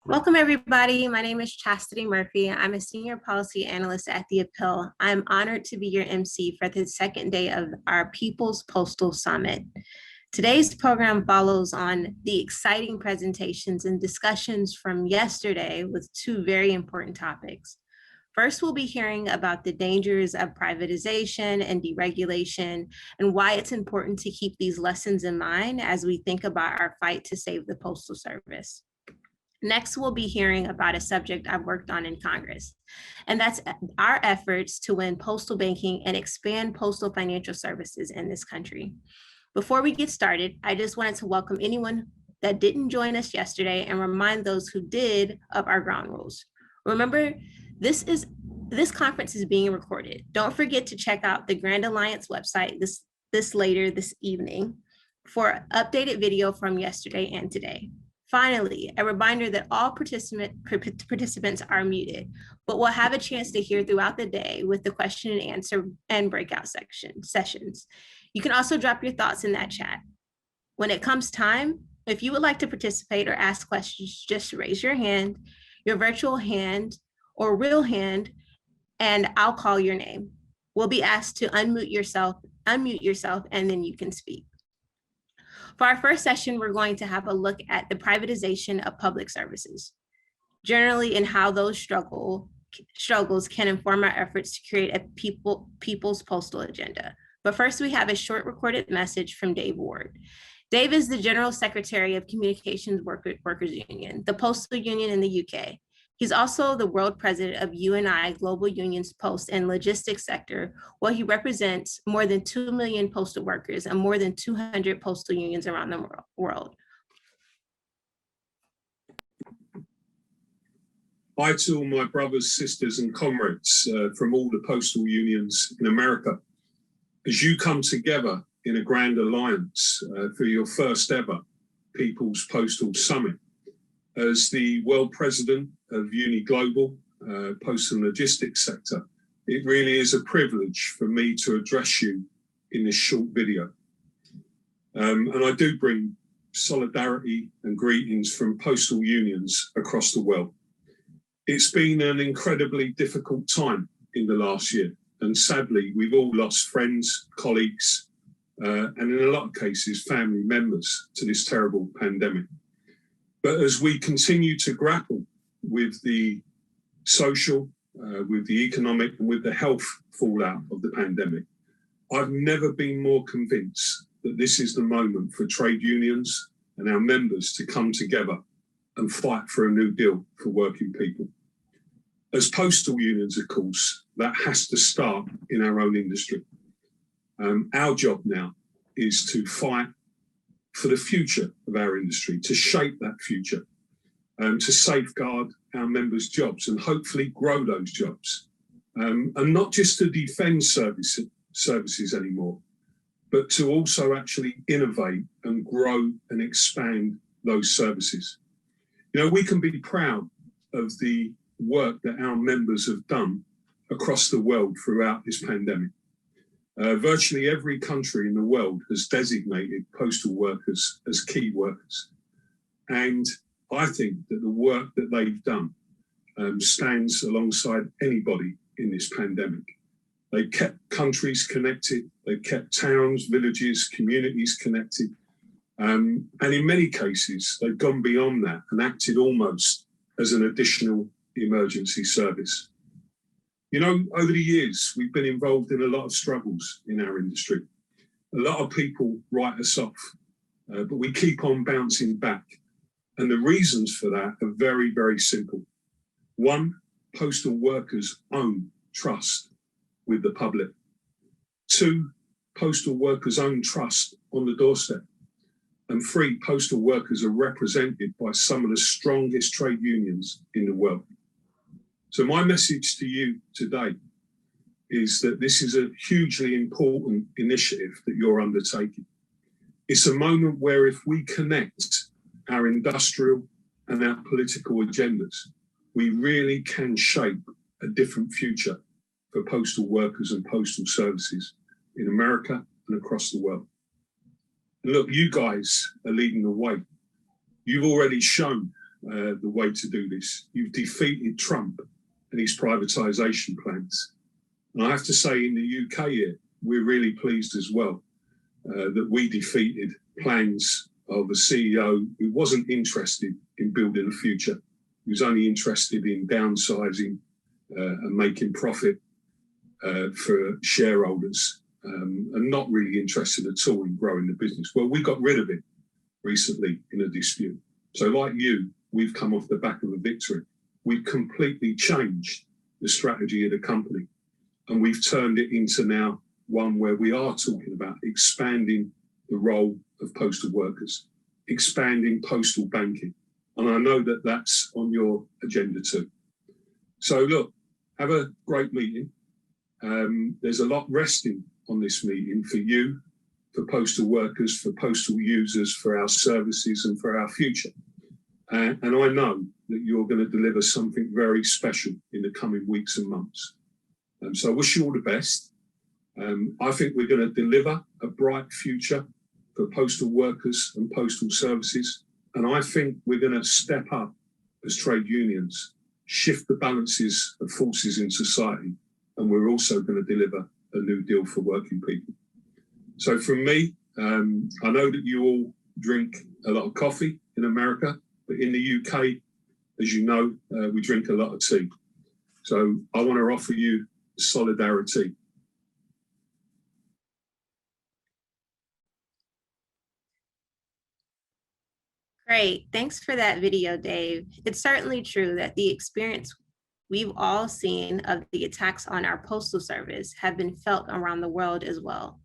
Welcome, everybody. My name is Chastity Murphy. I'm a senior policy analyst at the Appeal. I'm honored to be your MC for the second day of our People's Postal Summit. Today's program follows on the exciting presentations and discussions from yesterday with two very important topics. First, we'll be hearing about the dangers of privatization and deregulation and why it's important to keep these lessons in mind as we think about our fight to save the Postal Service. Next, we'll be hearing about a subject I've worked on in Congress, and that's our efforts to win postal banking and expand postal financial services in this country. Before we get started, I just wanted to welcome anyone that didn't join us yesterday and remind those who did of our ground rules. Remember, this conference is being recorded. Don't forget to check out the Grand Alliance website this later this evening for updated video from yesterday and today. Finally, a reminder that all participants are muted, but we'll have a chance to hear throughout the day with the question and answer and breakout sessions. You can also drop your thoughts in that chat. When it comes time, if you would like to participate or ask questions, just raise your hand, your virtual hand or real hand, and I'll call your name. We'll be asked to unmute yourself, and then you can speak. For our first session, we're going to have a look at the privatization of public services, generally, and how those struggles can inform our efforts to create a people's postal agenda. But first, we have a short recorded message from Dave Ward. Dave is the General Secretary of Communications Workers Union, the postal union in the UK. He's also the world president of UNI Global Union's Post and Logistics sector, where he represents more than 2 million postal workers and more than 200 postal unions around the world. Hi to all my brothers, sisters, and comrades from all the postal unions in America. As you come together in a grand alliance for your first ever People's Postal Summit, as the world president of Uni Global, Postal and Logistics sector, it really is a privilege for me to address you in this short video. And I do bring solidarity and greetings from postal unions across the world. It's been an incredibly difficult time in the last year, and sadly, we've all lost friends, colleagues, and in a lot of cases, family members to this terrible pandemic. But as we continue to grapple with the social, with the economic, and with the health fallout of the pandemic, I've never been more convinced that this is the moment for trade unions and our members to come together and fight for a new deal for working people. As postal unions, of course, that has to start in our own industry. Our job now is to fight for the future of our industry, to shape that future, to safeguard our members' jobs and hopefully grow those jobs. And not just to defend services anymore, but to also actually innovate and grow and expand those services. You know, we can be proud of the work that our members have done across the world throughout this pandemic. Virtually every country in the world has designated postal workers as key workers. And I think that the work that they've done stands alongside anybody in this pandemic. They've kept countries connected, they've kept towns, villages, communities connected. And in many cases, they've gone beyond that and acted almost as an additional emergency service. You know, over the years, we've been involved in a lot of struggles in our industry. A lot of people write us off, but we keep on bouncing back. And the reasons for that are very, very simple. One, postal workers own trust with the public. Two, postal workers own trust on the doorstep. And three, postal workers are represented by some of the strongest trade unions in the world. So my message to you today is that this is a hugely important initiative that you're undertaking. It's a moment where if we connect our industrial and our political agendas, we really can shape a different future for postal workers and postal services in America and across the world. And look, you guys are leading the way. You've already shown the way to do this. You've defeated Trump and his privatization plans. And I have to say, in the UK here, we're really pleased as well that we defeated plans of a CEO who wasn't interested in building a future. He was only interested in downsizing and making profit for shareholders and not really interested at all in growing the business. Well, we got rid of it recently in a dispute. So like you, we've come off the back of a victory. We've completely changed the strategy of the company, and we've turned it into now one where we are talking about expanding the role of postal workers, expanding postal banking. And I know that that's on your agenda too. So look, have a great meeting. There's a lot resting on this meeting for you, for postal workers, for postal users, for our services and for our future. And I know that you're going to deliver something very special in the coming weeks and months. So I wish you all the best. I think we're going to deliver a bright future for postal workers and postal services. And I think we're going to step up as trade unions, shift the balances of forces in society, and we're also going to deliver a new deal for working people. So from me, I know that you all drink a lot of coffee in America, but in the UK, as you know, we drink a lot of tea. So I want to offer you solidarity. Great. Thanks for that video, Dave. It's certainly true that the experience we've all seen of the attacks on our postal service have been felt around the world as well.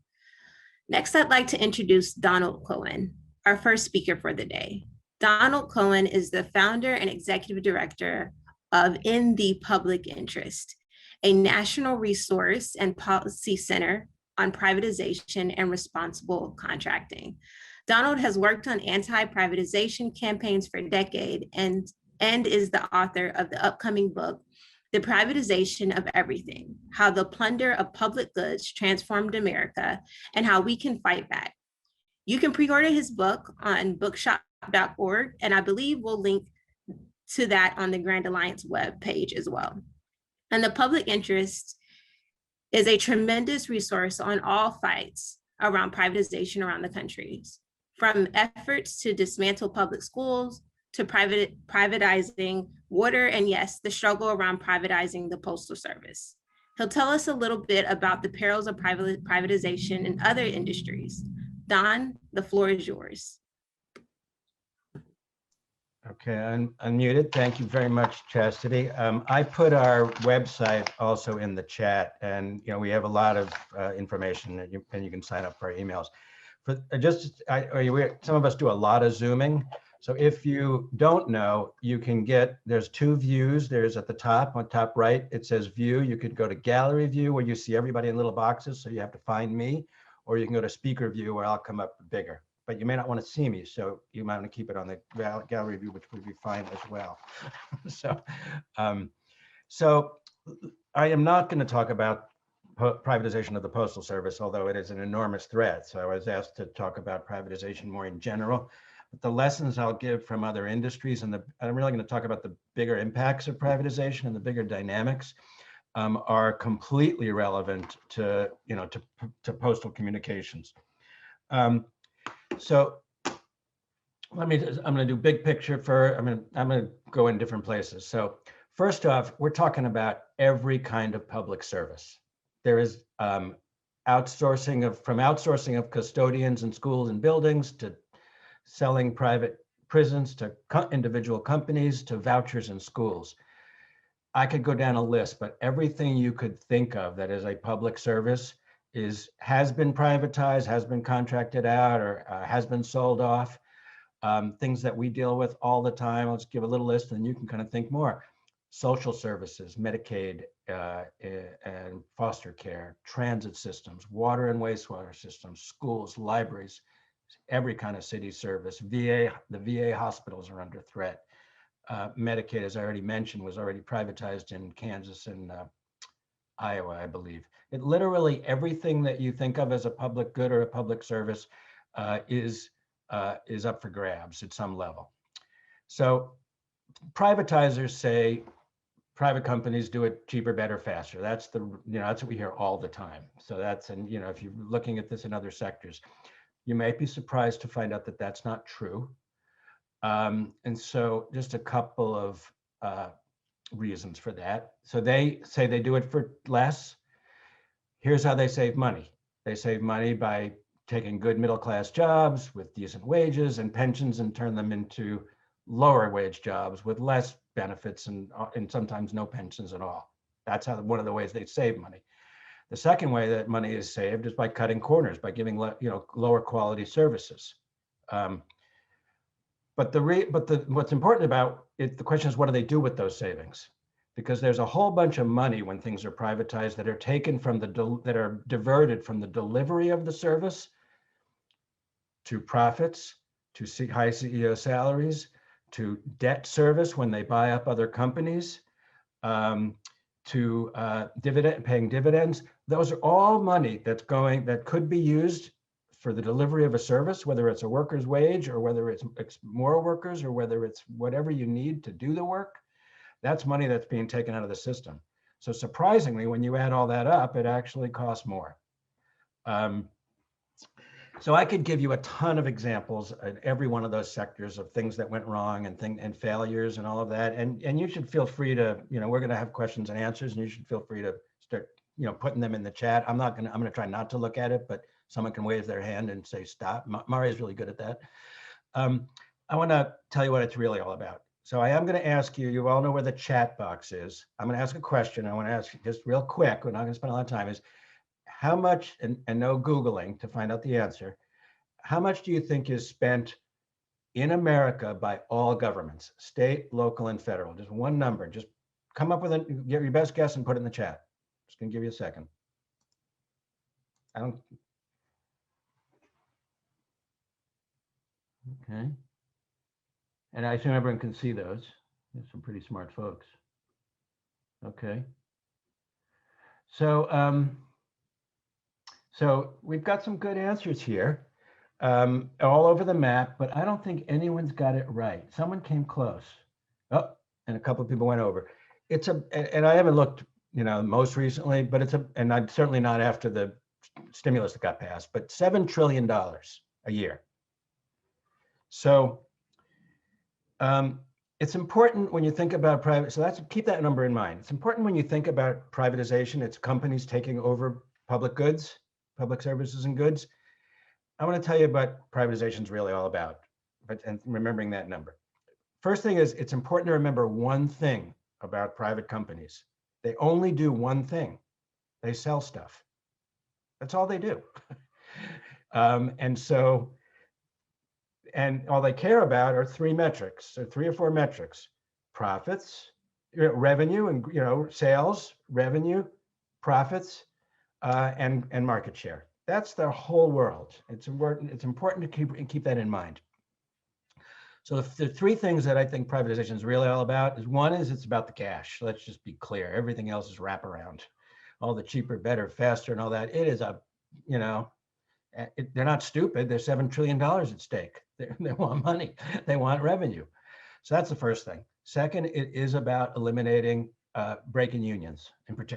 Next, I'd like to introduce Donald Cohen, our first speaker for the day. Donald Cohen is the founder and executive director of In the Public Interest, a national resource and policy center on privatization and responsible contracting. Donald has worked on anti-privatization campaigns for a decade and is the author of the upcoming book, The Privatization of Everything: How the Plunder of Public Goods Transformed America and How We Can Fight Back. You can pre-order his book on bookshop.org, and I believe we'll link to that on the Grand Alliance webpage as well. And The Public Interest is a tremendous resource on all fights around privatization around the countries, from efforts to dismantle public schools to privatizing water, and yes, the struggle around privatizing the Postal Service. He'll tell us a little bit about the perils of privatization in other industries. Don, the floor is yours. Okay, I'm unmuted. Thank you very much, Chastity. I put our website also in the chat, and we have a lot of information, and you can sign up for our emails. Some of us do a lot of Zooming. So if you don't know, you can there's two views. There's at the top, on top right, it says view. You could go to gallery view where you see everybody in little boxes, so you have to find me, or you can go to speaker view where I'll come up bigger. But you may not want to see me, so you might want to keep it on the gallery view, which would be fine as well. So I am not going to talk about privatization of the Postal Service, although it is an enormous threat. So I was asked to talk about privatization more in general. But the lessons I'll give from other industries, and I'm really going to talk about the bigger impacts of privatization and the bigger dynamics, are completely relevant to postal communications. So I'm going to do big picture I'm going to go in different places. So first off, we're talking about every kind of public service. There is outsourcing of custodians in schools and buildings, to selling private prisons, to individual companies, to vouchers in schools. I could go down a list, but everything you could think of that is a public service has been privatized, has been contracted out, or has been sold off. Things that we deal with all the time. I'll just give a little list and you can kind of think more. Social services, Medicaid and foster care, transit systems, water and wastewater systems, schools, libraries, every kind of city service. The VA hospitals are under threat. Medicaid, as I already mentioned, was already privatized in Kansas and Iowa, I believe. It literally everything that you think of as a public good or a public service is up for grabs at some level. So privatizers say private companies do it cheaper, better, faster. That's that's what we hear all the time. So that's, and if you're looking at this in other sectors, you might be surprised to find out that that's not true. And so just a couple of reasons for that. So they say they do it for less. Here's how they save money. They save money by taking good middle-class jobs with decent wages and pensions and turn them into lower wage jobs with less benefits and sometimes no pensions at all. That's how one of the ways they save money. The second way that money is saved is by cutting corners, by giving lower quality services. But what's important about it, the question is, what do they do with those savings? Because there's a whole bunch of money when things are privatized that are taken from that are diverted from the delivery of the service to profits, to high CEO salaries, to debt service when they buy up other companies, to paying dividends. Those are all money that could be used for the delivery of a service, whether it's a worker's wage or whether it's more workers or whether it's whatever you need to do the work. That's money that's being taken out of the system. So surprisingly, when you add all that up, it actually costs more. So I could give you a ton of examples in every one of those sectors of things that went wrong and failures and all of that. And you should feel free to, we're going to have questions and answers, and you should feel free to start, putting them in the chat. I'm going to try not to look at it, but someone can wave their hand and say stop. Mari is really good at that. I want to tell you what it's really all about. So I am going to ask you, you all know where the chat box is. I'm going to ask a question. I want to ask you just real quick, we're not going to spend a lot of time, is how much, and no Googling to find out the answer, how much do you think is spent in America by all governments, state, local, and federal? Just one number, just come up with it, give your best guess and put it in the chat. Just going to give you a second. Okay. And I assume everyone can see those. There's some pretty smart folks. Okay. So, so we've got some good answers here, all over the map, but I don't think anyone's got it right. Someone came close. Oh, and a couple of people went over. And I haven't looked, most recently, but and I'm certainly not after the stimulus that got passed, but $7 trillion a year. So it's important when you think about keep that number in mind. It's important when you think about privatization, it's companies taking over public goods, public services and goods. I want to tell you what privatization is really all about, and remembering that number. First thing is, it's important to remember one thing about private companies. They only do one thing. They sell stuff. That's all they do. And all they care about are three or four metrics: profits, revenue, and sales, revenue, profits, and market share. That's their whole world. It's important to keep that in mind. So the three things that I think privatization is really all about is, one is it's about the cash. Let's just be clear. Everything else is wraparound. All the cheaper, better, faster, and all that. It is they're not stupid. There's $7 trillion at stake. They want money. They want revenue. So that's the first thing. Second, it is about eliminating breaking unions,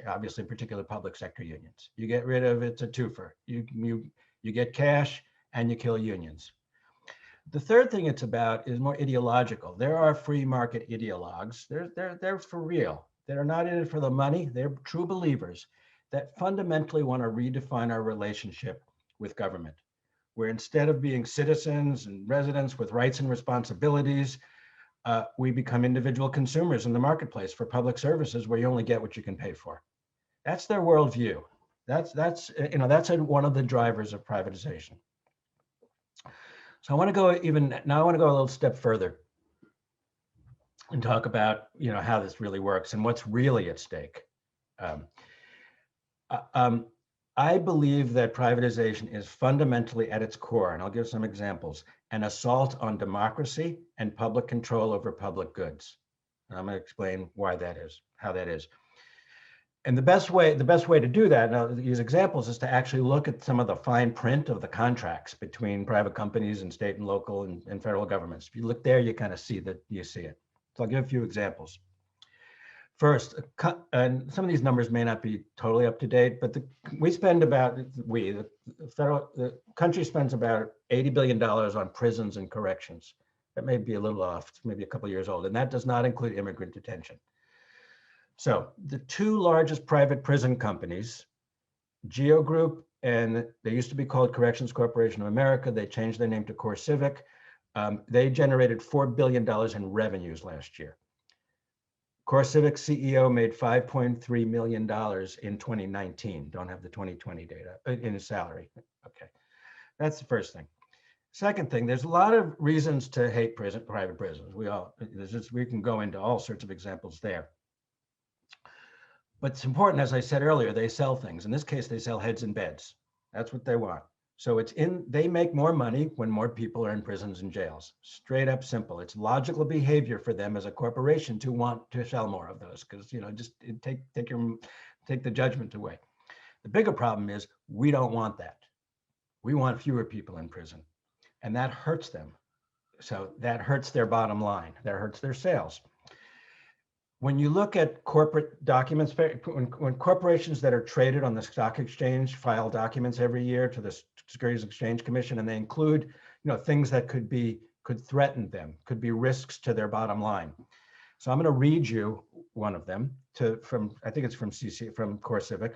obviously particular public sector unions. You get rid of, it's a twofer. You get cash and you kill unions. The third thing it's about is more ideological. There are free market ideologues. They're for real. They're not in it for the money. They're true believers that fundamentally want to redefine our relationship with government, where instead of being citizens and residents with rights and responsibilities, we become individual consumers in the marketplace for public services where you only get what you can pay for. That's their worldview. That's one of the drivers of privatization. So I want to go a little step further and talk about how this really works and what's really at stake. I believe that privatization is fundamentally at its core, and I'll give some examples, an assault on democracy and public control over public goods. And I'm going to explain why that is, how that is. And the best way to do that, now these examples, is to actually look at some of the fine print of the contracts between private companies and state and local and federal governments. If you look there, you kind of see it. So I'll give a few examples. First, and some of these numbers may not be totally up to date, but the country spends about $80 billion on prisons and corrections. That may be a little off, maybe a couple of years old, and that does not include immigrant detention. So the two largest private prison companies, Geo Group, and they used to be called Corrections Corporation of America. They changed their name to CoreCivic. They generated $4 billion in revenues last year. CoreCivic CEO made $5.3 million in 2019. Don't have the 2020 data in his salary. Okay, that's the first thing. Second thing, there's a lot of reasons to hate private prisons. We can go into all sorts of examples there. But it's important, as I said earlier, they sell things. In this case, they sell heads and beds. That's what they want. So they make more money when more people are in prisons and jails. Straight up simple. It's logical behavior for them as a corporation to want to sell more of those because, just take the judgment away. The bigger problem is we don't want that. We want fewer people in prison, and that hurts them. So that hurts their bottom line. That hurts their sales. When you look at corporate documents, when corporations that are traded on the stock exchange file documents every year to the Securities Exchange Commission, and they include, things that could threaten them, could be risks to their bottom line. So I'm going to read you one of them I think it's from CoreCivic,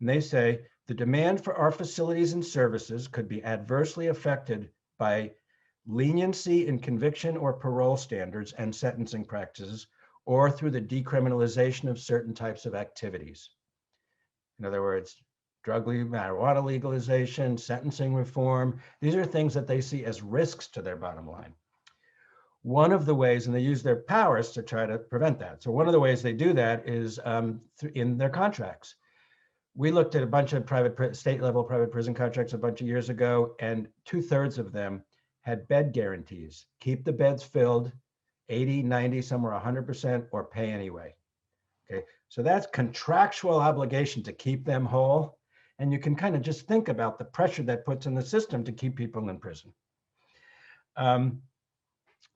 and they say the demand for our facilities and services could be adversely affected by leniency in conviction or parole standards and sentencing practices, or through the decriminalization of certain types of activities. In other words, marijuana legalization, sentencing reform, these are things that they see as risks to their bottom line. One of the ways, and they use their powers to try to prevent that. So one of the ways they do that is in their contracts. We looked at a bunch of state level private prison contracts a bunch of years ago, and 2/3 of them had bed guarantees. Keep the beds filled, 80, 90, somewhere 100%, or pay anyway. Okay, so that's contractual obligation to keep them whole. And you can kind of just think about the pressure that puts in the system to keep people in prison.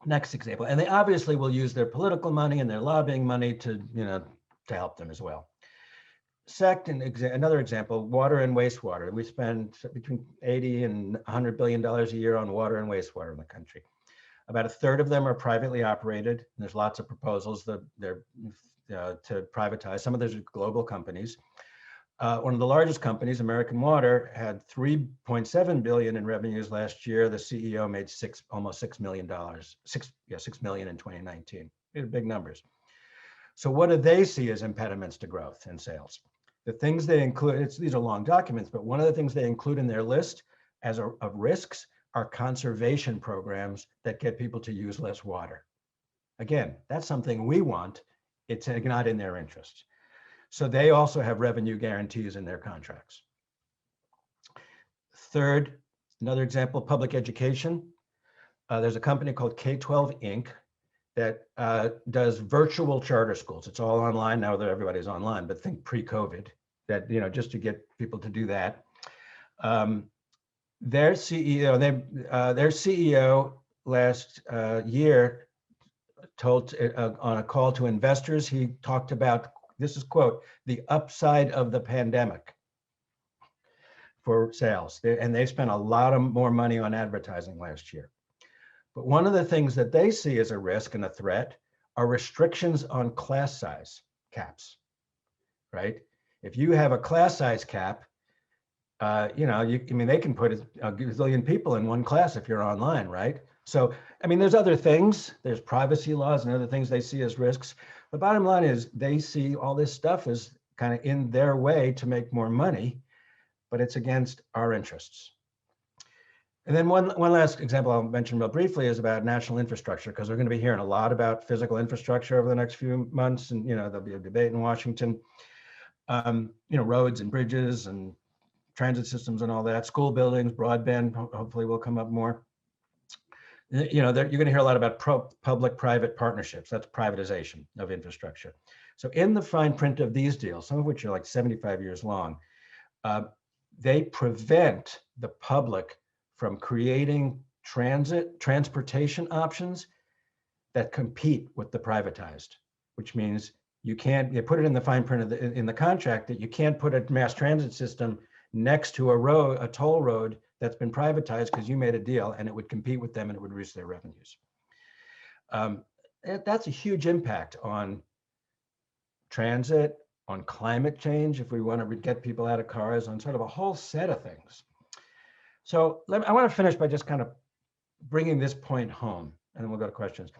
Next example, and they obviously will use their political money and their lobbying money to help them as well. Second, another example, water and wastewater. We spend between $80 and $100 billion a year on water and wastewater in the country. About 1/3 of them are privately operated. There's lots of proposals to privatize. Some of those are global companies. One of the largest companies, American Water, had $3.7 billion in revenues last year. The CEO made almost $6 million. $6 million in 2019. These are big numbers. So what do they see as impediments to growth and sales? The things they include, these are long documents, but one of the things they include in their list of risks are conservation programs that get people to use less water. Again, that's something we want. It's not in their interest. So they also have revenue guarantees in their contracts. Third, another example, public education. There's a company called K-12 Inc. that does virtual charter schools. It's all online now that everybody's online, but think pre-COVID, that just to get people to do that. Their CEO last year told on a call to investors, he talked about, this is quote, the upside of the pandemic for sales. And they spent a lot more money on advertising last year. But one of the things that they see as a risk and a threat are restrictions on class size caps, right? If you have a class size cap, they can put a gazillion people in one class if you're online, right? So, there's other things, there's privacy laws and other things they see as risks. The bottom line is they see all this stuff as kind of in their way to make more money, but it's against our interests. And then one last example I'll mention real briefly is about national infrastructure, because we're going to be hearing a lot about physical infrastructure over the next few months, and there'll be a debate in Washington. Roads and bridges and transit systems and all that, school buildings, broadband, hopefully will come up more. You're going to hear a lot about public-private partnerships. That's privatization of infrastructure. So in the fine print of these deals, some of which are like 75 years long, they prevent the public from creating transportation options that compete with the privatized, which means you can't, you put it in the fine print of in the contract that you can't put a mass transit system next to a toll road that's been privatized because you made a deal and it would compete with them and it would reduce their revenues. That's a huge impact on transit, on climate change, if we want to get people out of cars, on sort of a whole set of things. So I want to finish by just kind of bringing this point home, and then we'll go to questions.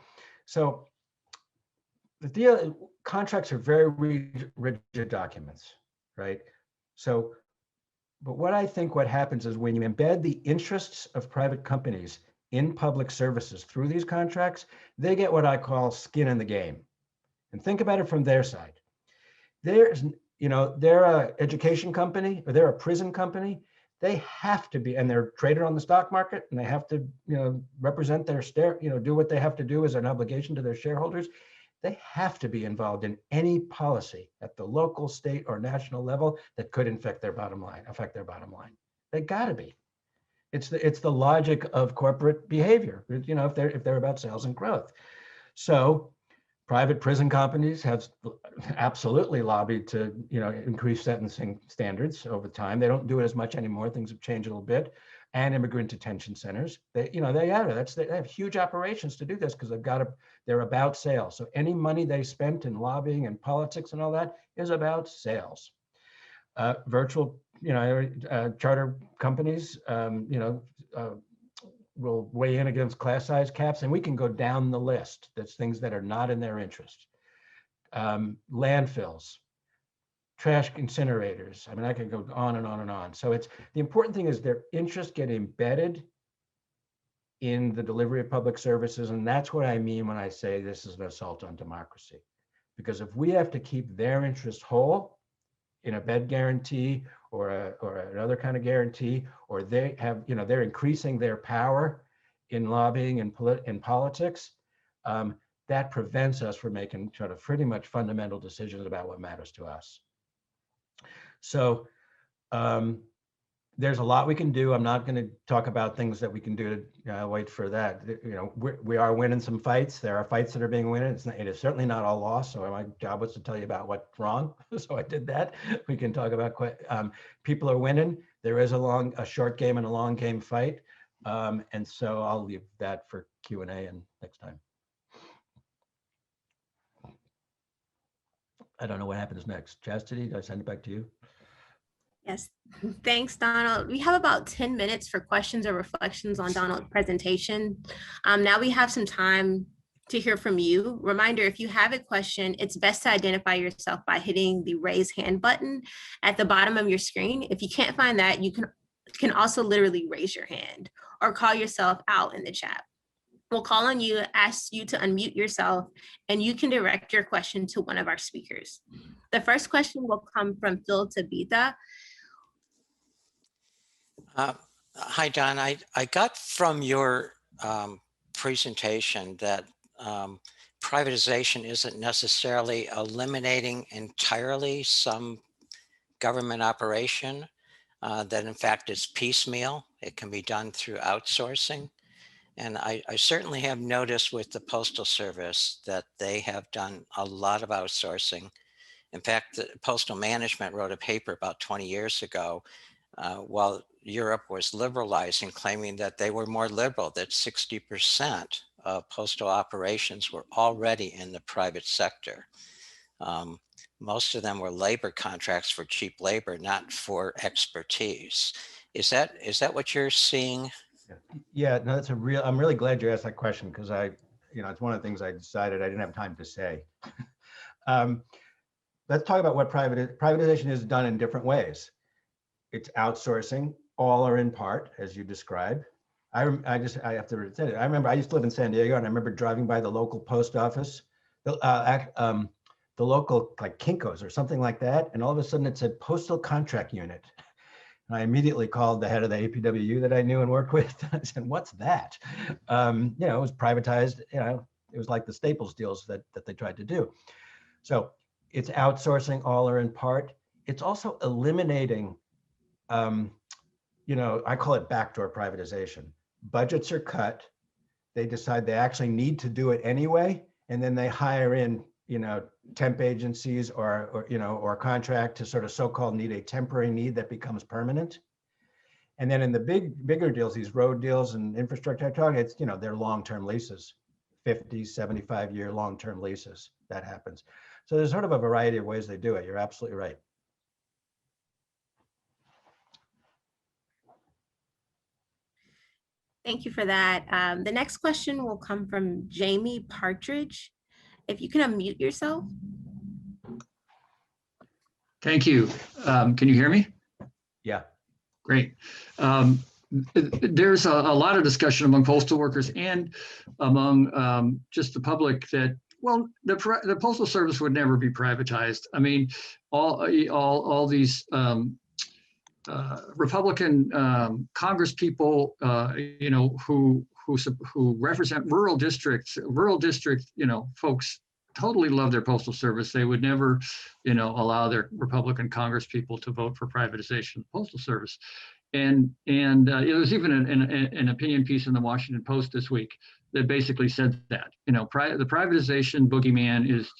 So the deal, contracts are very rigid documents, right? So, but what I think what happens is when you embed the interests of private companies in public services through these contracts, they get what I call skin in the game. And think about it from their side. There's, they're an education company or they're a prison company. They have to be, and they're traded on the stock market, and they have to, represent their do what they have to do as an obligation to their shareholders. They have to be involved in any policy at the local, state, or national level that could affect their bottom line. They got to be. It's the logic of corporate behavior. If they're about sales and growth. So private prison companies have absolutely lobbied to, increase sentencing standards over time. They don't do it as much anymore. Things have changed a little bit. And immigrant detention centers, they have huge operations to do this because they're about sales. So any money they spent in lobbying and politics and all that is about sales. Virtual, charter companies, will weigh in against class size caps, and we can go down the list. That's things that are not in their interest. Landfills, trash incinerators. I mean, I could go on and on and on. So the important thing is their interests get embedded in the delivery of public services. And that's what I mean when I say this is an assault on democracy. Because if we have to keep their interests whole in a bed guarantee or another kind of guarantee, or they have, they're increasing their power in lobbying and in politics, that prevents us from making sort of pretty much fundamental decisions about what matters to us. So there's a lot we can do. I'm not going to talk about things that we can do to wait for that. We are winning some fights. There are fights that are being won. It is certainly not all lost. So my job was to tell you about what's wrong. So I did that. We can talk about people are winning. There is a short game and a long game fight. And so I'll leave that for Q&A and next time. I don't know what happens next. Chastity, do I send it back to you? Yes, thanks, Donald. We have about 10 minutes for questions or reflections on Donald's presentation. Now we have some time to hear from you. Reminder, if you have a question, it's best to identify yourself by hitting the raise hand button at the bottom of your screen. If you can't find that, you can also literally raise your hand or call yourself out in the chat. We'll call on you, ask you to unmute yourself, and you can direct your question to one of our speakers. The first question will come from Phil Tabitha. Hi, Don. I got from your presentation that privatization isn't necessarily eliminating entirely some government operation, that in fact it's piecemeal. It can be done through outsourcing. And I certainly have noticed with the Postal Service that they have done a lot of outsourcing. In fact, the Postal Management wrote a paper about 20 years ago while Europe was liberalizing, claiming that they were more liberal, that 60% of postal operations were already in the private sector. Most of them were labor contracts for cheap labor, not for expertise. Is that what you're seeing? Yeah, no, I'm really glad you asked that question because it's one of the things I decided I didn't have time to say. Let's talk about what privatization is done in different ways. It's outsourcing, all or in part, as you described. I have to say it. I remember I used to live in San Diego, and I remember driving by the local post office, the local like Kinko's or something like that, and all of a sudden it said Postal Contract Unit. And I immediately called the head of the APWU that I knew and worked with. I said, "What's that?" It was privatized. It was like the Staples deals that they tried to do. So it's outsourcing, all or in part. It's also eliminating. I call it backdoor privatization. Budgets are cut. they decide they actually need to do it anyway, and then they hire in, temp agencies or contract to sort of so-called need a temporary need that becomes permanent. And then in the bigger deals, these road deals and infrastructure targets, they're long-term leases, 50, 75-year long-term leases. That happens. So there's sort of a variety of ways they do it. You're absolutely right. Thank you for that. The next question will come from Jamie Partridge. If you can unmute yourself. Thank you. Can you hear me? Yeah. Great. There's a lot of discussion among postal workers and among just the public that, well, the Postal Service would never be privatized. I mean, all these Republican Congress people, who represent rural districts, folks totally love their Postal Service. They would never, allow their Republican Congress people to vote for privatization of the Postal Service. And there was even an opinion piece in the Washington Post this week that basically said that, the privatization boogeyman is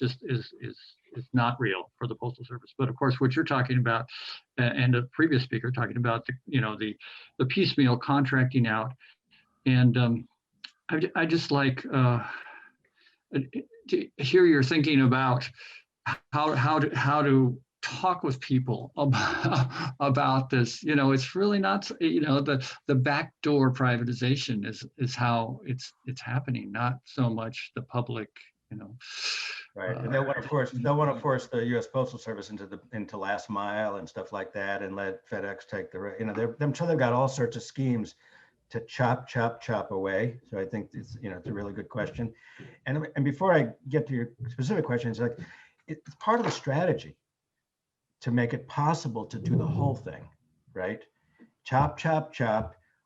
not real for the Postal Service. But of course, what you're talking about, and the previous speaker talking about, the piecemeal contracting out, and I just like to hear your thinking about how to talk with people about this. It's really not, the backdoor privatization is how it's happening, not so much the public, Right, and they'll want to force the U.S. Postal Service into last mile and stuff like that, and let FedEx take I'm sure they've got all sorts of schemes to chop away. So I think it's a really good question. And before I get to your specific questions, it's part of the strategy to make it possible to do the whole thing, right? Chop,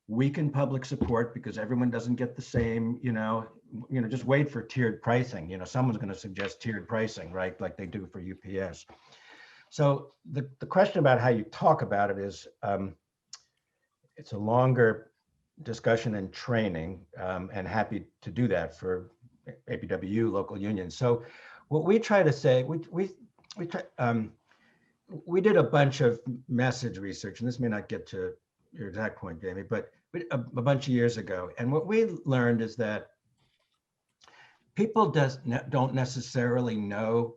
weaken public support because everyone doesn't get the same, just wait for tiered pricing. Someone's going to suggest tiered pricing, right? Like they do for UPS. So the question about how you talk about it is, it's a longer discussion and training, and happy to do that for APWU local unions. So what we try to say, we did a bunch of message research, and this may not get to your exact point, Jamie, but a bunch of years ago. And what we learned is that people don't necessarily know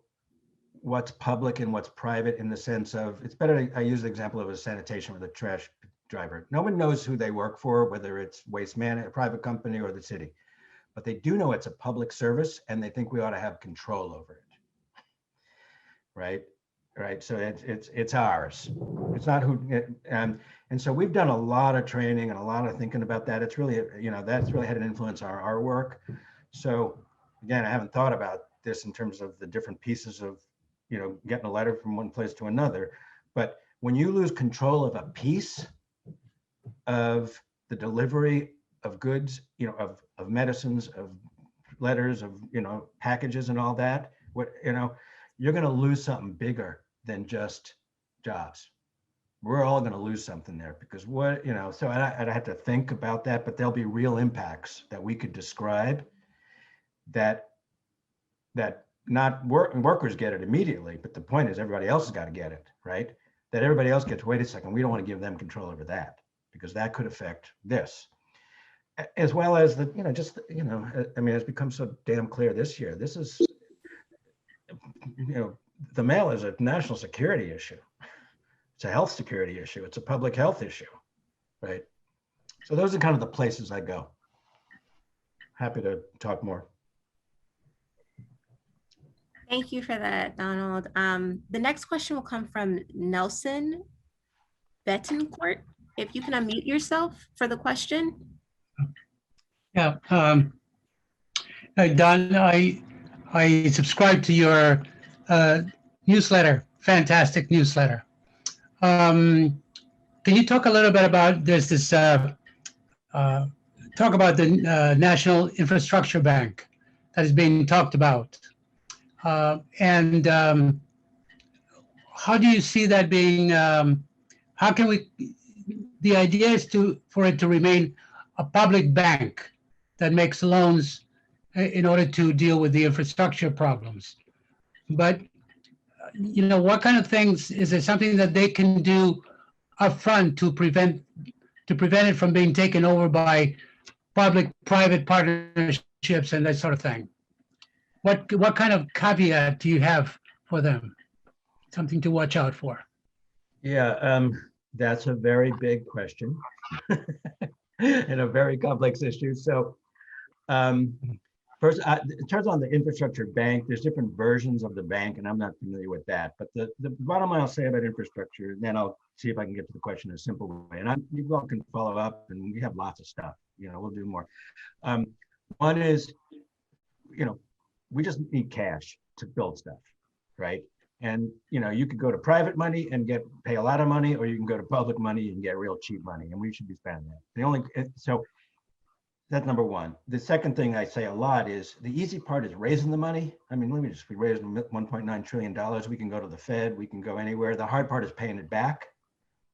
what's public and what's private, in the sense of, it's better, I use the example of a sanitation with a trash driver. No one knows who they work for, whether it's Waste Management, a private company, or the city, but they do know it's a public service, and they think we ought to have control over it, right? Right, so it's ours. It's not who, and so we've done a lot of training and a lot of thinking about that. It's really, that's really had an influence on our work. So again, I haven't thought about this in terms of the different pieces of, getting a letter from one place to another. But when you lose control of a piece of the delivery of goods, of medicines, of letters, of, packages and all that, you're going to lose something bigger than just jobs. We're all going to lose something there, because so I'd have to think about that, but there'll be real impacts that we could describe that not workers get it immediately, but the point is everybody else has got to get it, right? That everybody else gets, wait a second, we don't want to give them control over that, because that could affect this. As well as it's become so damn clear this year. This is, the mail is a national security issue. It's a health security issue. It's a public health issue, right? So those are kind of the places I go. Happy to talk more. Thank you for that, Donald. The next question will come from Nelson Betancourt. If you can unmute yourself for the question. Yeah, Don, I subscribe to your newsletter, fantastic newsletter. Can you talk a little bit about talk about the National Infrastructure Bank that is being talked about? And how do you see that being, how can we, the idea is for it to remain a public bank, that makes loans in order to deal with the infrastructure problems. But, what kind of things, is there something that they can do upfront to prevent it from being taken over by public-private partnerships and that sort of thing? What kind of caveat do you have for them? Something to watch out for? Yeah, that's a very big question and a very complex issue. So first, in terms on the infrastructure bank, there's different versions of the bank, and I'm not familiar with that. But the bottom line I'll say about infrastructure, then I'll see if I can get to the question in a simple way. And you all can follow up, and we have lots of stuff. We'll do more. One is, we just need cash to build stuff, right? And you could go to private money and pay a lot of money, or you can go to public money and get real cheap money, and we should be spending that. So that's number one. The second thing I say a lot is the easy part is raising the money. I mean, we raised $1.9 trillion. We can go to the Fed, we can go anywhere. The hard part is paying it back,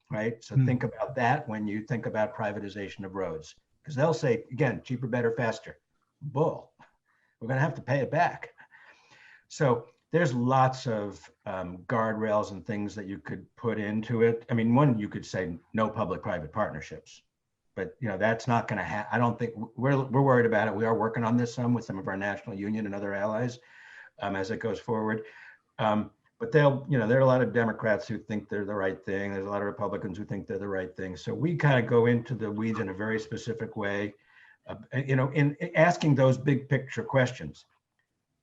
right? So think about that when you think about privatization of roads, because they'll say, again, cheaper, better, faster. Bull. We're going to have to pay it back. So there's lots of guardrails and things that you could put into it. I mean, one, you could say no public-private partnerships, but that's not going to happen. I don't think we're worried about it. We are working on this some with some of our national union and other allies as it goes forward. But there are a lot of Democrats who think they're the right thing. There's a lot of Republicans who think they're the right thing. So we kind of go into the weeds in a very specific way. In asking those big picture questions.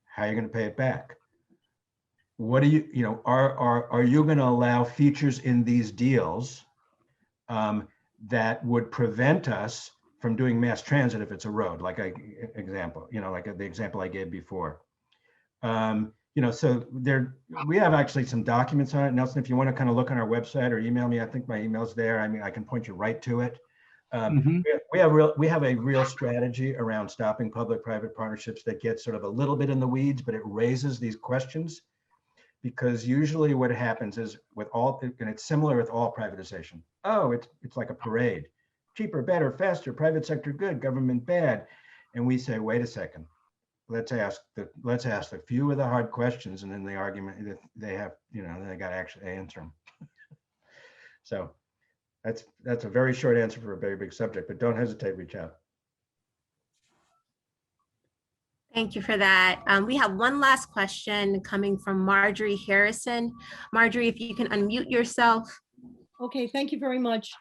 How are you going to pay it back? What are you going to allow features in these deals that would prevent us from doing mass transit if it's a road, like the example I gave before. So we have actually some documents on it. Nelson, if you want to kind of look on our website or email me, I think my email's there. I mean, I can point you right to it. We have a real strategy around stopping public-private partnerships that gets sort of a little bit in the weeds, but it raises these questions, because usually what happens is and it's similar with all privatization. Oh, it's like a parade. Cheaper, better, faster, private sector good, government bad. And we say, wait a second, let's ask a few of the hard questions, and then the argument that they have, they got to actually answer them. So that's a very short answer for a very big subject, but don't hesitate, reach out. Thank you for that. We have one last question coming from Marjorie Harrison. Marjorie, if you can unmute yourself. Okay, thank you very much.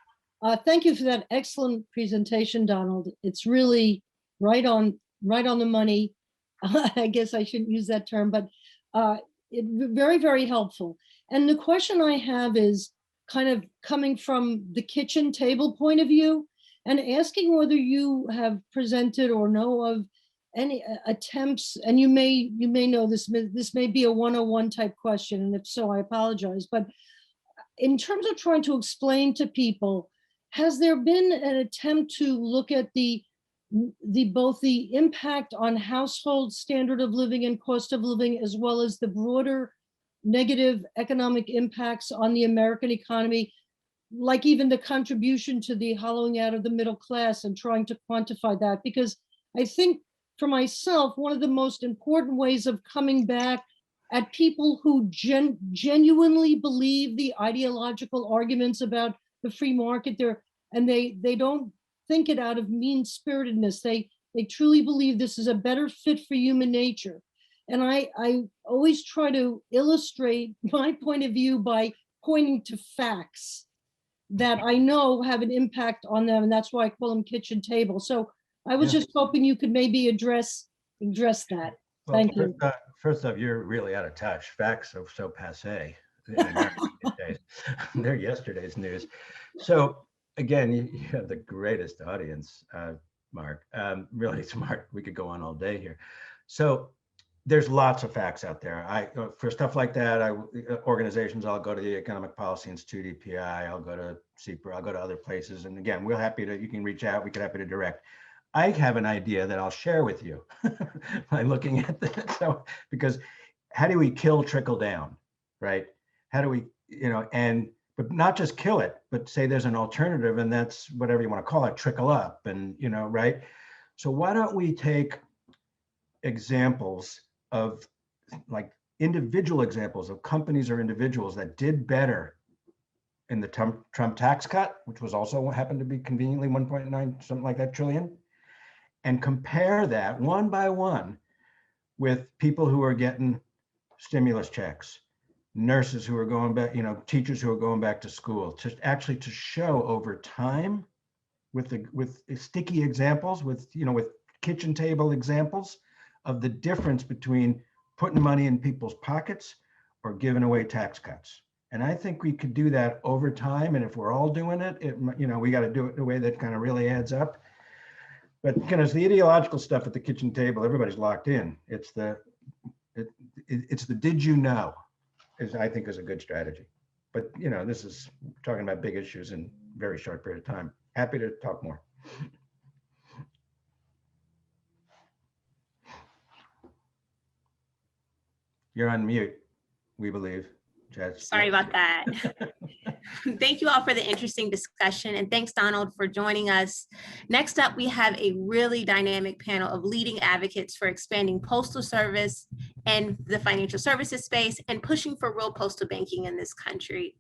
Thank you for that excellent presentation, Donald. It's really right on the money. I guess I shouldn't use that term, but very, very helpful. And the question I have is kind of coming from the kitchen table point of view and asking whether you have presented or know of any attempts, and you may know this may be a 101 type question, and if so, I apologize, but in terms of trying to explain to people, has there been an attempt to look at both the impact on household standard of living and cost of living, as well as the broader negative economic impacts on the American economy, like even the contribution to the hollowing out of the middle class, and trying to quantify that? Because I think for myself, one of the most important ways of coming back at people who genuinely believe the ideological arguments about the free market there, and they don't think it out of mean-spiritedness. They truly believe this is a better fit for human nature. And I always try to illustrate my point of view by pointing to facts that I know have an impact on them, and that's why I call them kitchen table. So I was just hoping you could maybe address that. Well, thank you. First off, you're really out of touch. Facts are so passé. They're yesterday's news. So again, you have the greatest audience, Mark. Really smart. We could go on all day here. So there's lots of facts out there. For stuff like that, organizations, I'll go to the Economic Policy Institute, EPI, I'll go to CPR, I'll go to other places. And again, you can reach out, we could happy to direct. I have an idea that I'll share with you by looking at this. So, because how do we kill trickle down, right? How do we, but not just kill it, but say there's an alternative, and that's whatever you want to call it, trickle up, and right? So why don't we take examples of like individual examples of companies or individuals that did better in the Trump tax cut, which was also happened to be conveniently 1.9, something like that trillion, and compare that one by one with people who are getting stimulus checks, nurses who are going back, teachers who are going back to school, to show over time with sticky examples, with kitchen table examples of the difference between putting money in people's pockets or giving away tax cuts. And I think we could do that over time. And if we're all doing it, we got to do it in a way that kind of really adds up. But it's the ideological stuff at the kitchen table. Everybody's locked in. It's the did you know I think is a good strategy. But this is talking about big issues in a very short period of time. Happy to talk more. You're on mute, we believe. Jess. Sorry about that. Thank you all for the interesting discussion, and thanks, Donald, for joining us. Next up, we have a really dynamic panel of leading advocates for expanding postal service and the financial services space and pushing for real postal banking in this country.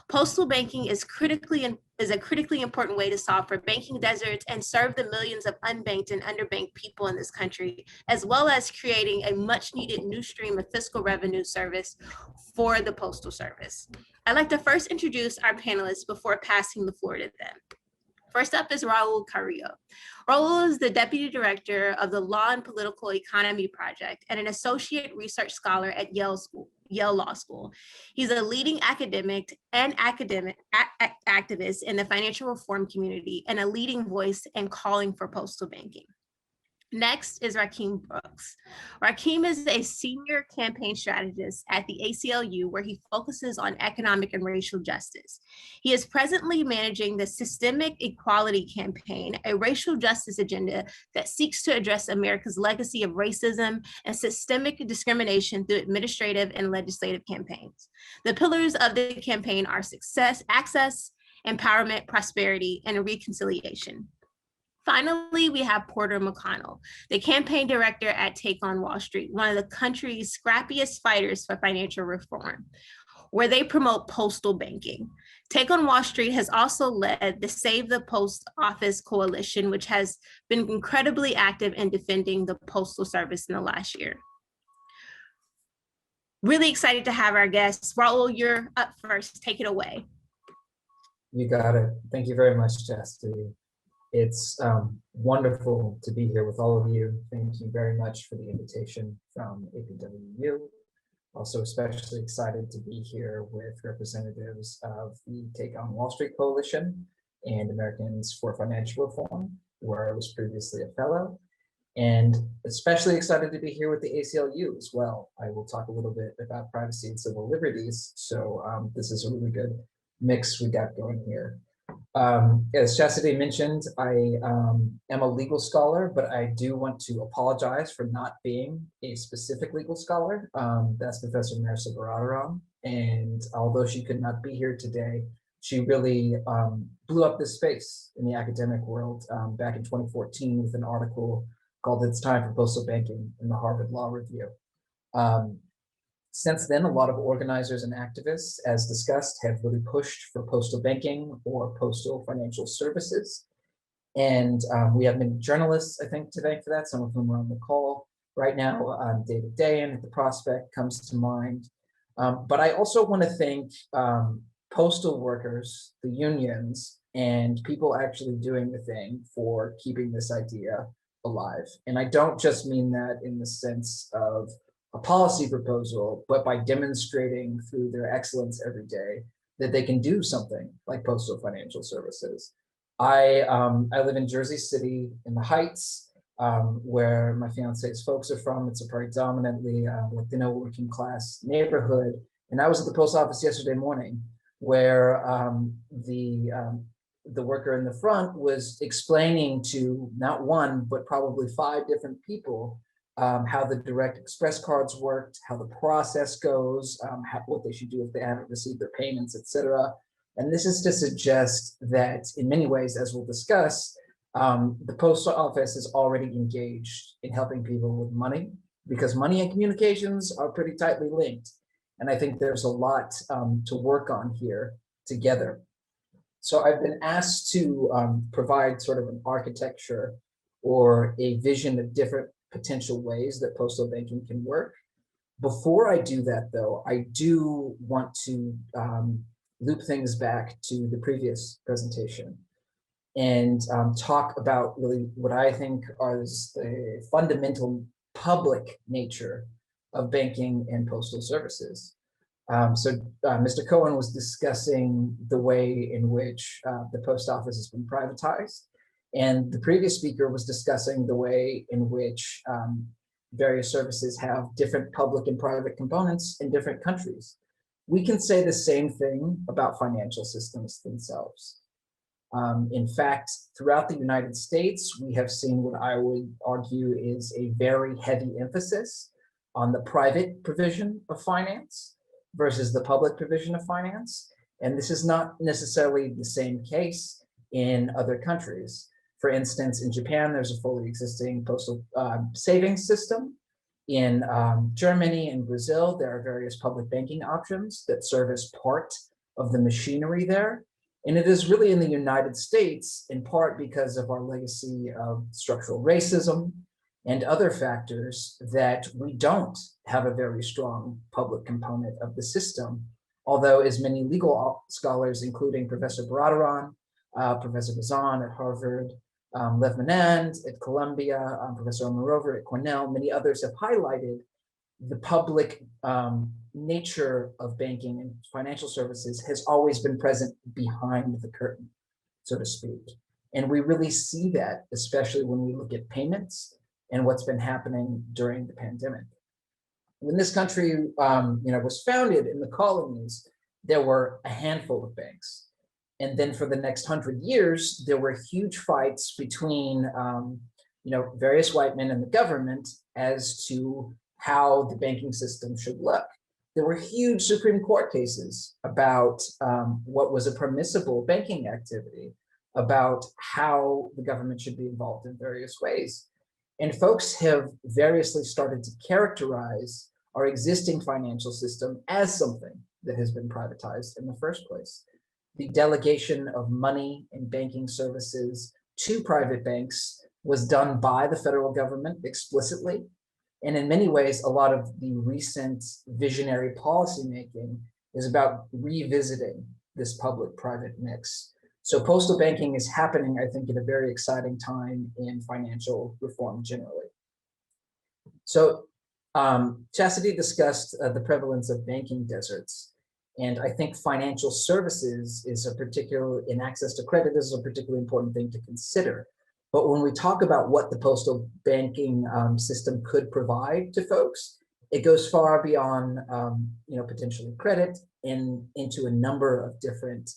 Postal banking is a critically important way to solve for banking deserts and serve the millions of unbanked and underbanked people in this country, as well as creating a much needed new stream of fiscal revenue service for the Postal Service. I'd like to first introduce our panelists before passing the floor to them. First up is Raul Carrillo. Raul is the Deputy Director of the Law and Political Economy Project and an Associate Research Scholar at Yale Law School. He's a leading academic activist in the financial reform community and a leading voice in calling for postal banking. Next is Rakim Brooks. Rakim is a senior campaign strategist at the ACLU, where he focuses on economic and racial justice. He is presently managing the Systemic Equality Campaign, a racial justice agenda that seeks to address America's legacy of racism and systemic discrimination through administrative and legislative campaigns. The pillars of the campaign are success, access, empowerment, prosperity, and reconciliation. Finally, we have Porter McConnell, the campaign director at Take on Wall Street, one of the country's scrappiest fighters for financial reform, where they promote postal banking. Take on Wall Street has also led the Save the Post Office Coalition, which has been incredibly active in defending the Postal Service in the last year. Really excited to have our guests. Raul, you're up first. Take it away. You got it. Thank you very much, Chastity. It's wonderful to be here with all of you. Thank you very much for the invitation from APWU. Also especially excited to be here with representatives of the Take on Wall Street Coalition and Americans for Financial Reform, where I was previously a fellow, and especially excited to be here with the ACLU as well. I will talk a little bit about privacy and civil liberties, so this is a really good mix we got going here. As Chastity mentioned, I am a legal scholar, but I do want to apologize for not being a specific legal scholar. That's Professor Marisa Baradaram. And although she could not be here today, she really blew up this space in the academic world back in 2014 with an article called "It's Time for Postal Banking" in the Harvard Law Review. Since then, a lot of organizers and activists, as discussed, have really pushed for postal banking or postal financial services. And we have many journalists, I think, to thank for that, some of whom are on the call right now, David Day and The Prospect comes to mind. But I also want to thank postal workers, the unions, and people actually doing the thing for keeping this idea alive. And I don't just mean that in the sense of a policy proposal, but by demonstrating through their excellence every day that they can do something like postal financial services. I live in Jersey City in the Heights, where my fiance's folks are from. It's a predominantly Latino working class neighborhood. And I was at the post office yesterday morning, where the worker in the front was explaining to not one, but probably 5 different people how the direct express cards worked, how the process goes, what they should do if they haven't received their payments, etc. And this is to suggest that in many ways, as we'll discuss, The post office is already engaged in helping people with money because money and communications are pretty tightly linked. And I think there's a lot to work on here together. So I've been asked to provide sort of an architecture or a vision of different potential ways that postal banking can work. Before I do that, though, I do want to loop things back to the previous presentation and talk about really what I think are the fundamental public nature of banking and postal services. Mr. Cohen was discussing the way in which the post office has been privatized. And the previous speaker was discussing the way in which various services have different public and private components in different countries. We can say the same thing about financial systems themselves. In fact, throughout the United States, we have seen what I would argue is a very heavy emphasis on the private provision of finance versus the public provision of finance. And this is not necessarily the same case in other countries. For instance, in Japan, there's a fully existing postal savings system. In Germany and Brazil, there are various public banking options that serve as part of the machinery there. And it is really in the United States, in part because of our legacy of structural racism and other factors, that we don't have a very strong public component of the system. Although as many legal scholars, including Professor Baradaran, Professor Bazan at Harvard, Lev Menand at Columbia, Professor Omerover at Cornell, many others have highlighted the public nature of banking and financial services has always been present behind the curtain, so to speak. And we really see that, especially when we look at payments and what's been happening during the pandemic. When this country was founded in the colonies, there were a handful of banks. And then for the next 100 years, there were huge fights between various white men and the government as to how the banking system should look. There were huge Supreme Court cases about what was a permissible banking activity, about how the government should be involved in various ways. And folks have variously started to characterize our existing financial system as something that has been privatized in the first place. The delegation of money and banking services to private banks was done by the federal government explicitly. And in many ways, a lot of the recent visionary policymaking is about revisiting this public-private mix. So postal banking is happening, I think, at a very exciting time in financial reform generally. So Chastity discussed the prevalence of banking deserts. And I think financial services is and access to credit is a particularly important thing to consider. But when we talk about what the postal banking system could provide to folks, it goes far beyond potentially credit and into a number of different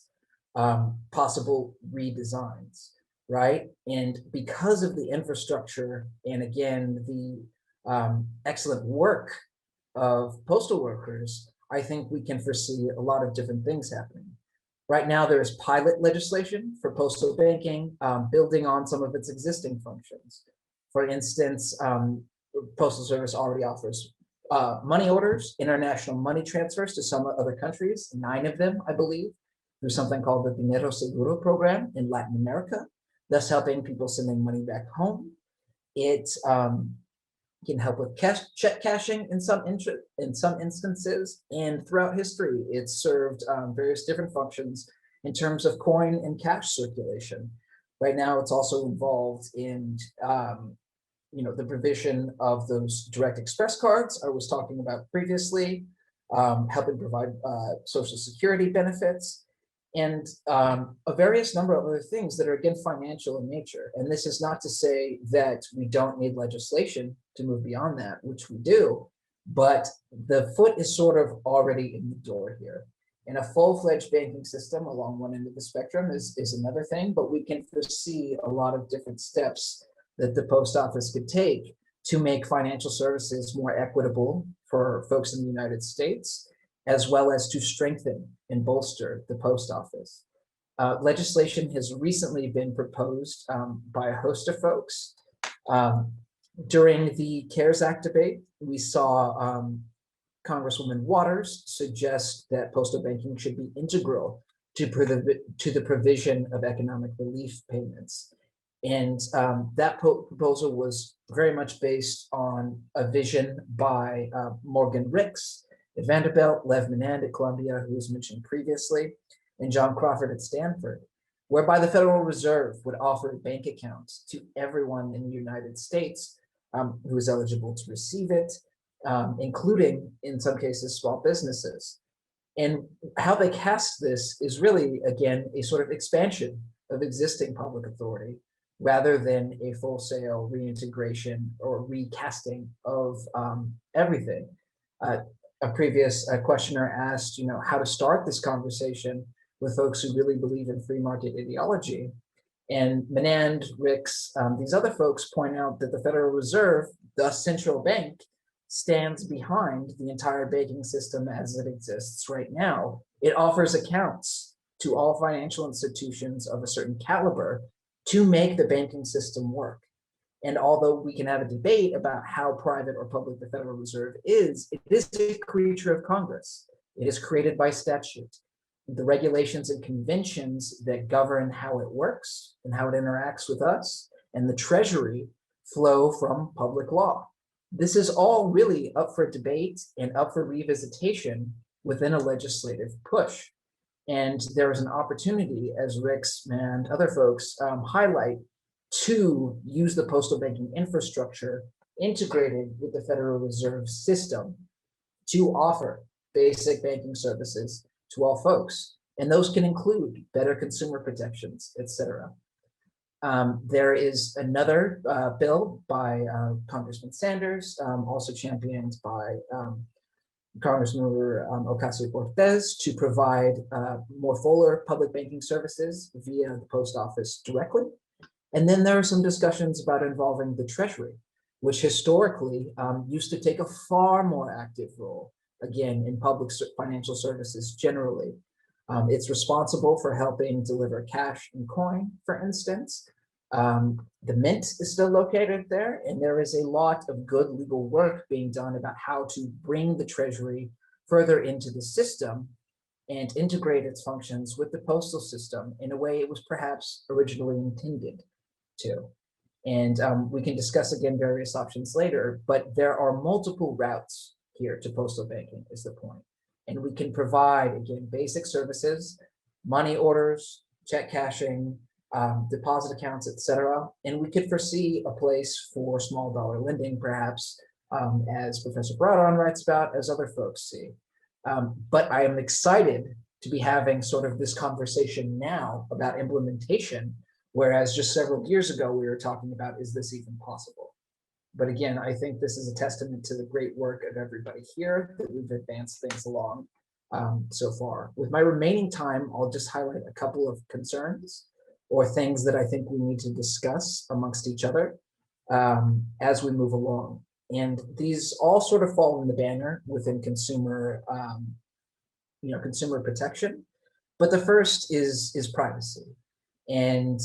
possible redesigns, right? And because of the infrastructure and again, the excellent work of postal workers, I think we can foresee a lot of different things happening. Right now, there is pilot legislation for postal banking, building on some of its existing functions. For instance, Postal Service already offers money orders, international money transfers to some other countries, 9 of them, I believe, through something called the Dinero Seguro program in Latin America, thus helping people sending money back home. It can help with check cashing in some instances, and throughout history, it's served various different functions in terms of coin and cash circulation. Right now, it's also involved in the provision of those direct express cards I was talking about previously, helping provide Social Security benefits, and a various number of other things that are, again, financial in nature. And this is not to say that we don't need legislation to move beyond that, which we do, but the foot is sort of already in the door here. And a full-fledged banking system along one end of the spectrum is another thing, but we can foresee a lot of different steps that the post office could take to make financial services more equitable for folks in the United States, as well as to strengthen and bolster the post office. Legislation has recently been proposed by a host of folks. During the CARES Act debate, we saw Congresswoman Waters suggest that postal banking should be integral to the provision of economic relief payments. And that proposal was very much based on a vision by Morgan Ricks at Vanderbilt, Lev Menand at Columbia, who was mentioned previously, and John Crawford at Stanford, whereby the Federal Reserve would offer bank accounts to everyone in the United States who is eligible to receive it, including, in some cases, small businesses. And how they cast this is really, again, a sort of expansion of existing public authority rather than a wholesale reintegration or recasting of everything. A previous questioner asked, how to start this conversation with folks who really believe in free market ideology. And Menand, Ricks, these other folks point out that the Federal Reserve, the central bank, stands behind the entire banking system as it exists right now. It offers accounts to all financial institutions of a certain caliber to make the banking system work. And although we can have a debate about how private or public the Federal Reserve is, it is a creature of Congress. It is created by statute. The regulations and conventions that govern how it works and how it interacts with us and the Treasury flow from public law. This is all really up for debate and up for revisitation within a legislative push. And there is an opportunity, as Ricks and other folks highlight, to use the postal banking infrastructure integrated with the Federal Reserve system to offer basic banking services to all folks. And those can include better consumer protections, et cetera. There is another bill by Congressman Sanders, also championed by Congressmember Ocasio-Cortez, to provide more fuller public banking services via the post office directly. And then there are some discussions about involving the Treasury, which historically used to take a far more active role, again, in public financial services generally. It's responsible for helping deliver cash and coin, for instance. The Mint is still located there, and there is a lot of good legal work being done about how to bring the Treasury further into the system and integrate its functions with the postal system in a way it was perhaps originally intended to. And we can discuss again various options later, but there are multiple routes here to postal banking is the point. And we can provide, again, basic services, money orders, check cashing, deposit accounts, et cetera. And we could foresee a place for small dollar lending, perhaps, as Professor Broadon writes about, as other folks see. But I am excited to be having sort of this conversation now about implementation, whereas just several years ago, we were talking about, is this even possible? But again, I think this is a testament to the great work of everybody here that we've advanced things along so far. With my remaining time, I'll just highlight a couple of concerns or things that I think we need to discuss amongst each other as we move along. And these all sort of fall in the banner within consumer, consumer protection. But the first is privacy. And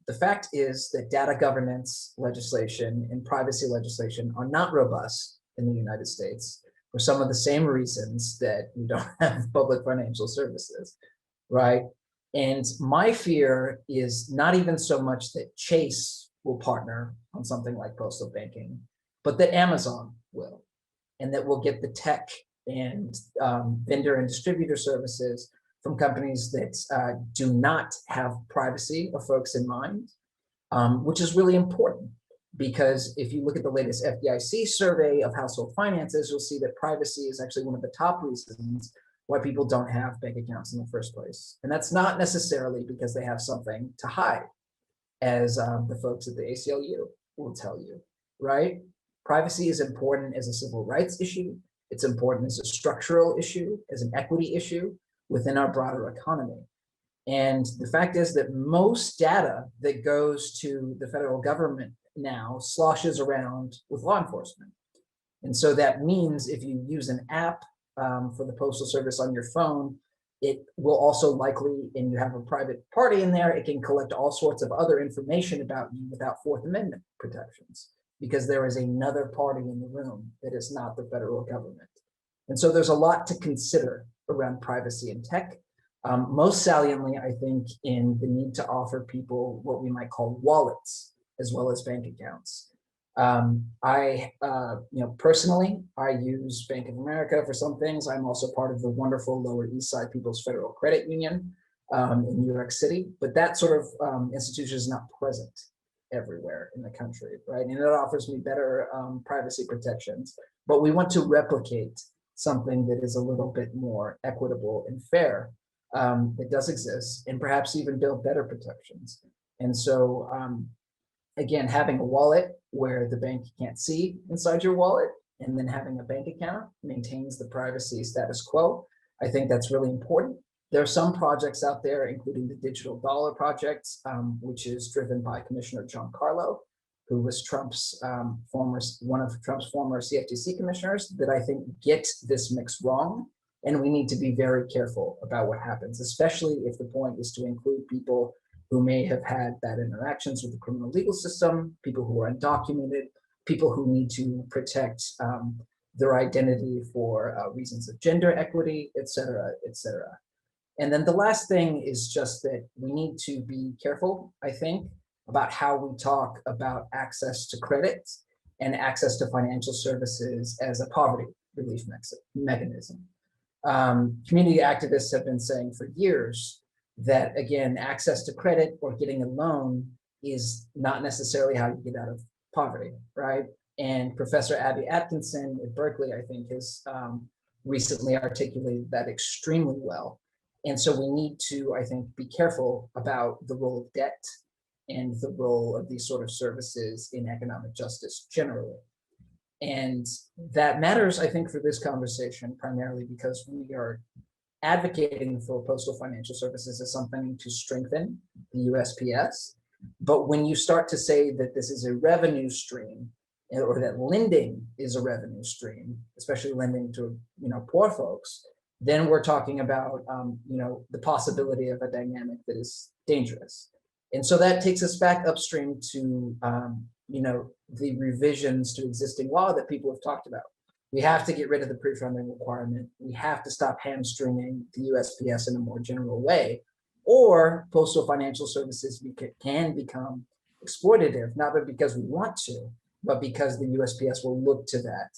the fact is that data governance legislation and privacy legislation are not robust in the United States for some of the same reasons that we don't have public financial services, right? And my fear is not even so much that Chase will partner on something like postal banking, but that Amazon will, and that we'll get the tech and vendor and distributor services from companies that do not have privacy of folks in mind, which is really important. Because if you look at the latest FDIC survey of household finances, you'll see that privacy is actually one of the top reasons why people don't have bank accounts in the first place. And that's not necessarily because they have something to hide, as the folks at the ACLU will tell you, right? Privacy is important as a civil rights issue. It's important as a structural issue, as an equity issue within our broader economy. And the fact is that most data that goes to the federal government now sloshes around with law enforcement. And so that means if you use an app for the Postal Service on your phone, it will also likely, and you have a private party in there, it can collect all sorts of other information about you without Fourth Amendment protections, because there is another party in the room that is not the federal government. And so there's a lot to consider around privacy in tech. Most saliently, I think, in the need to offer people what we might call wallets as well as bank accounts. Personally, I use Bank of America for some things. I'm also part of the wonderful Lower East Side People's Federal Credit Union in New York City, but that sort of institution is not present everywhere in the country, right? And it offers me better privacy protections, but we want to replicate something that is a little bit more equitable and fair that does exist, and perhaps even build better protections. And so, again, having a wallet where the bank can't see inside your wallet, and then having a bank account maintains the privacy status quo. I think that's really important. There are some projects out there, including the Digital Dollar Project, which is driven by Commissioner John Carrillo, who was one of Trump's former CFTC commissioners, that I think get this mix wrong. And we need to be very careful about what happens, especially if the point is to include people who may have had bad interactions with the criminal legal system, people who are undocumented, people who need to protect their identity for reasons of gender equity, et cetera, et cetera. And then the last thing is just that we need to be careful, I think, about how we talk about access to credit and access to financial services as a poverty relief mechanism. Community activists have been saying for years that, again, access to credit or getting a loan is not necessarily how you get out of poverty, right? And Professor Abby Atkinson at Berkeley, I think, has recently articulated that extremely well. And so we need to, I think, be careful about the role of debt and the role of these sort of services in economic justice generally. And that matters, I think, for this conversation, primarily because we are advocating for postal financial services as something to strengthen the USPS. But when you start to say that this is a revenue stream, or that lending is a revenue stream, especially lending to poor folks, then we're talking about the possibility of a dynamic that is dangerous. And so that takes us back upstream to the revisions to existing law that people have talked about. We have to get rid of the pre-funding requirement. We have to stop hamstringing the USPS in a more general way, or postal financial services can become exploitative, not because we want to, but because the USPS will look to that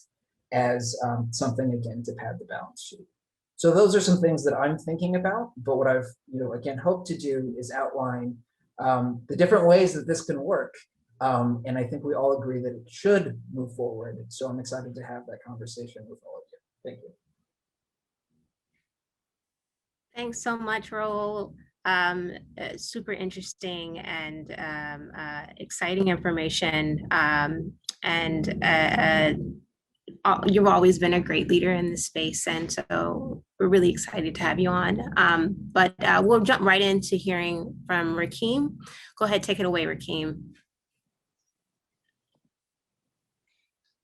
as something, again, to pad the balance sheet. So those are some things that I'm thinking about, but what I've, again, hoped to do is outline the different ways that this can work. And I think we all agree that it should move forward. So I'm excited to have that conversation with all of you. Thank you. Thanks so much, Raul. Super interesting and exciting information. You've always been a great leader in this space, and so we're really excited to have you on. But we'll jump right into hearing from Rakim. Go ahead, take it away, Rakim.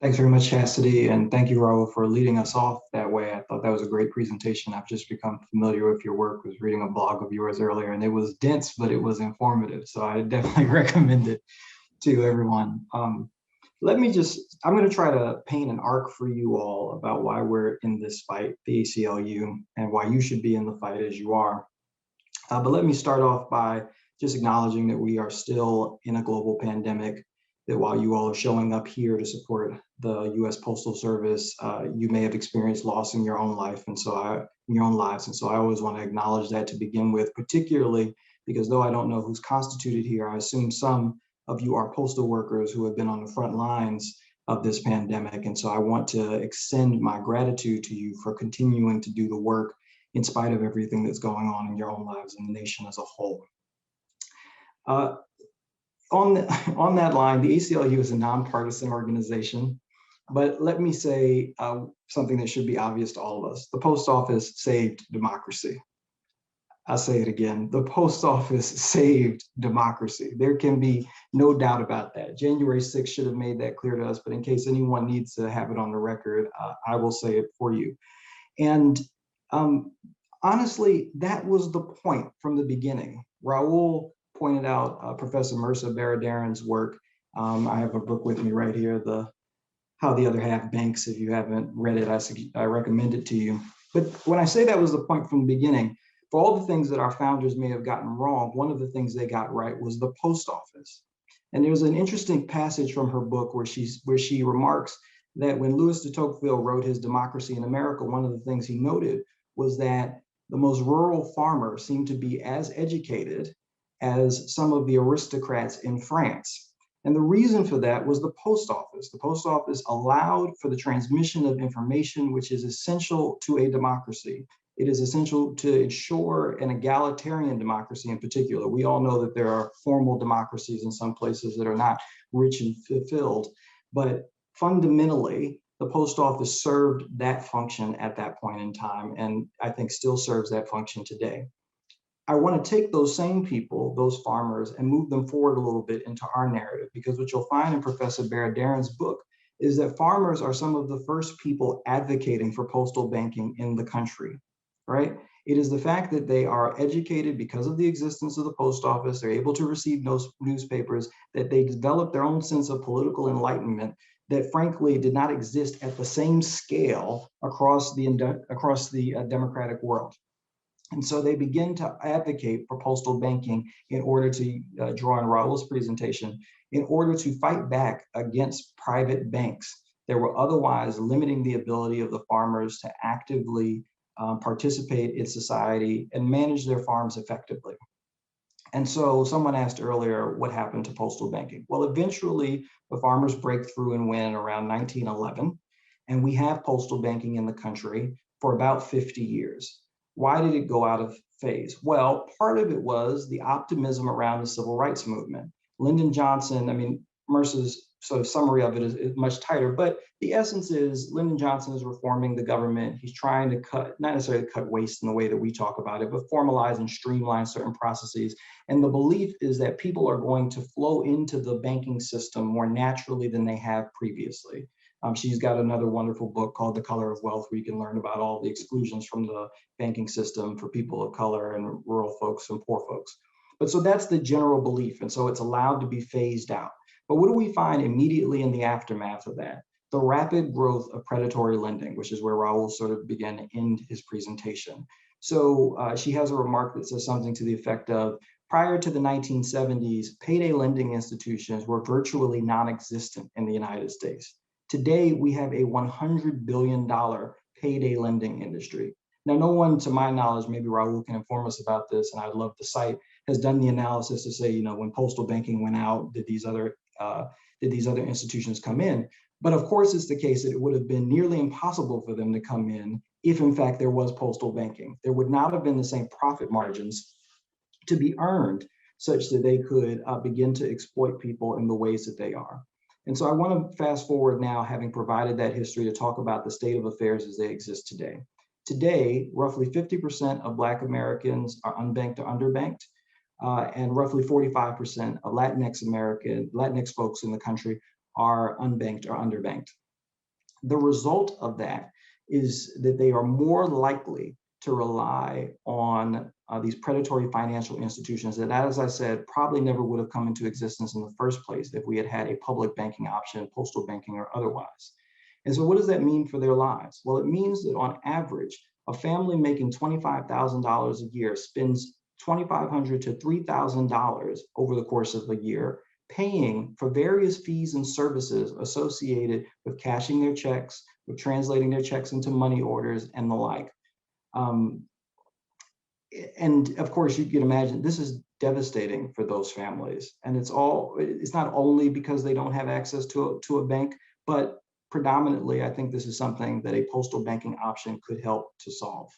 Thanks very much, Chastity, and thank you, Raul, for leading us off that way. I thought that was a great presentation. I've just become familiar with your work. I was reading a blog of yours earlier, and it was dense, but it was informative. So I definitely recommend it to everyone. I'm going to try to paint an arc for you all about why we're in this fight, the ACLU, and why you should be in the fight as you are. But let me start off by just acknowledging that we are still in a global pandemic, that while you all are showing up here to support the U.S. Postal Service, you may have experienced loss in your own life, and so I always want to acknowledge that to begin with, particularly because though I don't know who's constituted here, I assume some of you are postal workers who have been on the front lines of this pandemic, and so I want to extend my gratitude to you for continuing to do the work in spite of everything that's going on in your own lives and the nation as a whole. On that line, the ACLU is a nonpartisan organization, but let me say something that should be obvious to all of us. The post office saved democracy. I'll say it again, the post office saved democracy. There can be no doubt about that. January 6th should have made that clear to us, but in case anyone needs to have it on the record, I will say it for you. And honestly, that was the point from the beginning. Raul pointed out Professor Mercer Baradaran's work. I have a book with me right here, How the Other Half Banks. If you haven't read it, I recommend it to you. But when I say that was the point from the beginning, for all the things that our founders may have gotten wrong, one of the things they got right was the post office. And there's an interesting passage from her book where she remarks that when Louis de Tocqueville wrote his Democracy in America, one of the things he noted was that the most rural farmer seemed to be as educated as some of the aristocrats in France. And the reason for that was the post office. The post office allowed for the transmission of information, which is essential to a democracy. It is essential to ensure an egalitarian democracy in particular. We all know that there are formal democracies in some places that are not rich and fulfilled, but fundamentally, the post office served that function at that point in time, and I think still serves that function today. I want to take those same people, those farmers, and move them forward a little bit into our narrative, because what you'll find in Professor Baradaran's book is that farmers are some of the first people advocating for postal banking in the country, right? It is the fact that they are educated because of the existence of the post office, they're able to receive those newspapers, that they develop their own sense of political enlightenment that frankly did not exist at the same scale across the democratic world. And so they begin to advocate for postal banking in order to draw on Raul's presentation, in order to fight back against private banks that were otherwise limiting the ability of the farmers to actively participate in society and manage their farms effectively. And so someone asked earlier, what happened to postal banking? Well, eventually the farmers break through and win around 1911, and we have postal banking in the country for about 50 years. Why did it go out of phase? Well, part of it was the optimism around the civil rights movement. Lyndon Johnson, I mean, Mercer's sort of summary of it is much tighter, but the essence is Lyndon Johnson is reforming the government. He's trying to cut, not necessarily cut waste in the way that we talk about it, but formalize and streamline certain processes. And the belief is that people are going to flow into the banking system more naturally than they have previously. She's got another wonderful book called The Color of Wealth, where you can learn about all the exclusions from the banking system for people of color and rural folks and poor folks. But so that's the general belief. And so it's allowed to be phased out. But what do we find immediately in the aftermath of that? The rapid growth of predatory lending, which is where Raul sort of began to end his presentation. So she has a remark that says something to the effect of, prior to the 1970s, payday lending institutions were virtually non-existent in the United States. Today, we have a $100 billion payday lending industry. Now, no one, to my knowledge, maybe Raul can inform us about this, and I'd love the site, has done the analysis to say, you know, when postal banking went out, did these other institutions come in? But of course, it's the case that it would have been nearly impossible for them to come in if, in fact, there was postal banking. There would not have been the same profit margins to be earned such that they could begin to exploit people in the ways that they are. And so I want to fast forward now, having provided that history, to talk about the state of affairs as they exist today. Today, roughly 50% of Black Americans are unbanked or underbanked, and roughly 45% of Latinx folks in the country are unbanked or underbanked. The result of that is that they are more likely to rely on these predatory financial institutions that, as I said, probably never would have come into existence in the first place if we had had a public banking option, postal banking or otherwise. And so what does that mean for their lives? Well, it means that on average, a family making $25,000 a year spends $2,500 to $3,000 over the course of a year, paying for various fees and services associated with cashing their checks, with translating their checks into money orders and the like. And of course, you can imagine this is devastating for those families. And it's not only because they don't have access to a bank, but predominantly, I think this is something that a postal banking option could help to solve.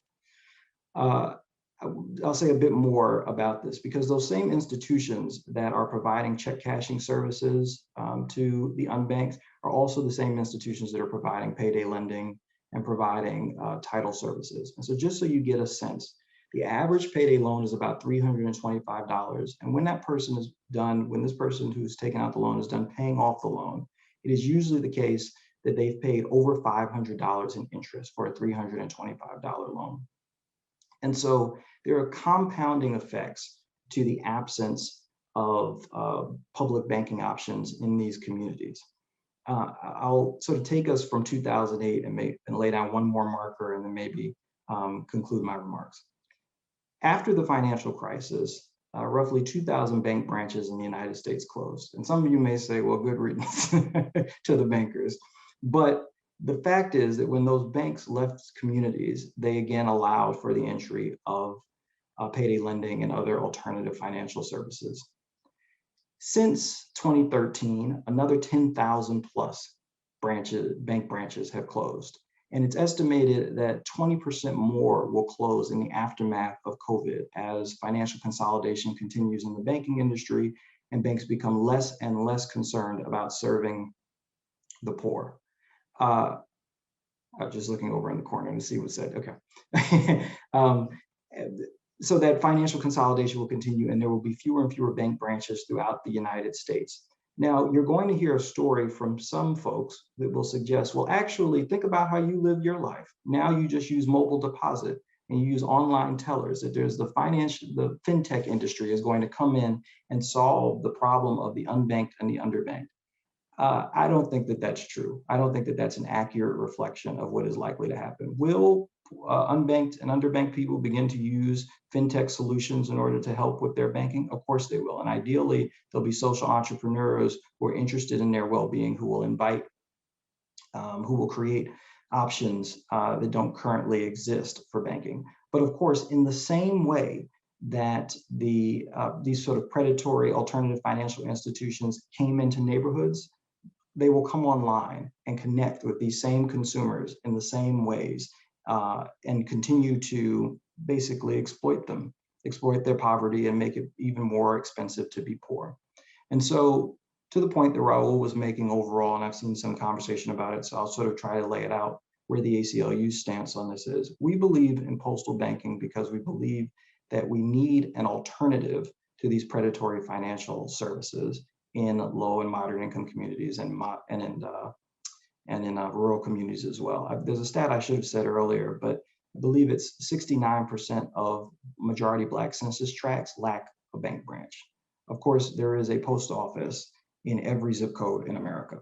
I'll say a bit more about this, because those same institutions that are providing check cashing services to the unbanked are also the same institutions that are providing payday lending and providing title services. And so just so you get a sense, the average payday loan is about $325. And when that person is done, when this person who's taken out the loan is done paying off the loan, it is usually the case that they've paid over $500 in interest for a $325 loan. And so there are compounding effects to the absence of public banking options in these communities. I'll sort of take us from 2008 and lay down one more marker and then maybe conclude my remarks. After the financial crisis, roughly 2,000 bank branches in the United States closed. And some of you may say, well, good riddance to the bankers. But the fact is that when those banks left communities, they again allowed for the entry of payday lending and other alternative financial services. Since 2013, another 10,000 plus bank branches have closed. And it's estimated that 20% more will close in the aftermath of COVID as financial consolidation continues in the banking industry and banks become less and less concerned about serving the poor. I'm just looking over in the corner to see what's said. Okay. So that financial consolidation will continue and there will be fewer and fewer bank branches throughout the United States. Now, you're going to hear a story from some folks that will suggest, well, actually, think about how you live your life. Now you just use mobile deposit and you use online tellers, that there's the fintech industry is going to come in and solve the problem of the unbanked and the underbanked. I don't think that that's true. I don't think that that's an accurate reflection of what is likely to happen. Will unbanked and underbanked people begin to use fintech solutions in order to help with their banking? Of course they will. And ideally, there'll be social entrepreneurs who are interested in their well-being, who will create options that don't currently exist for banking. But of course, in the same way that these sort of predatory alternative financial institutions came into neighborhoods, they will come online and connect with these same consumers in the same ways and continue to basically exploit their poverty and make it even more expensive to be poor. And so to the point that Raul was making overall, and I've seen some conversation about it, so I'll sort of try to lay it out where the ACLU's stance on this is. We believe in postal banking because we believe that we need an alternative to these predatory financial services in low and moderate income communities and in rural communities as well. There's a stat I should have said earlier, but I believe it's 69% of majority Black census tracts lack a bank branch. Of course, there is a post office in every zip code in America.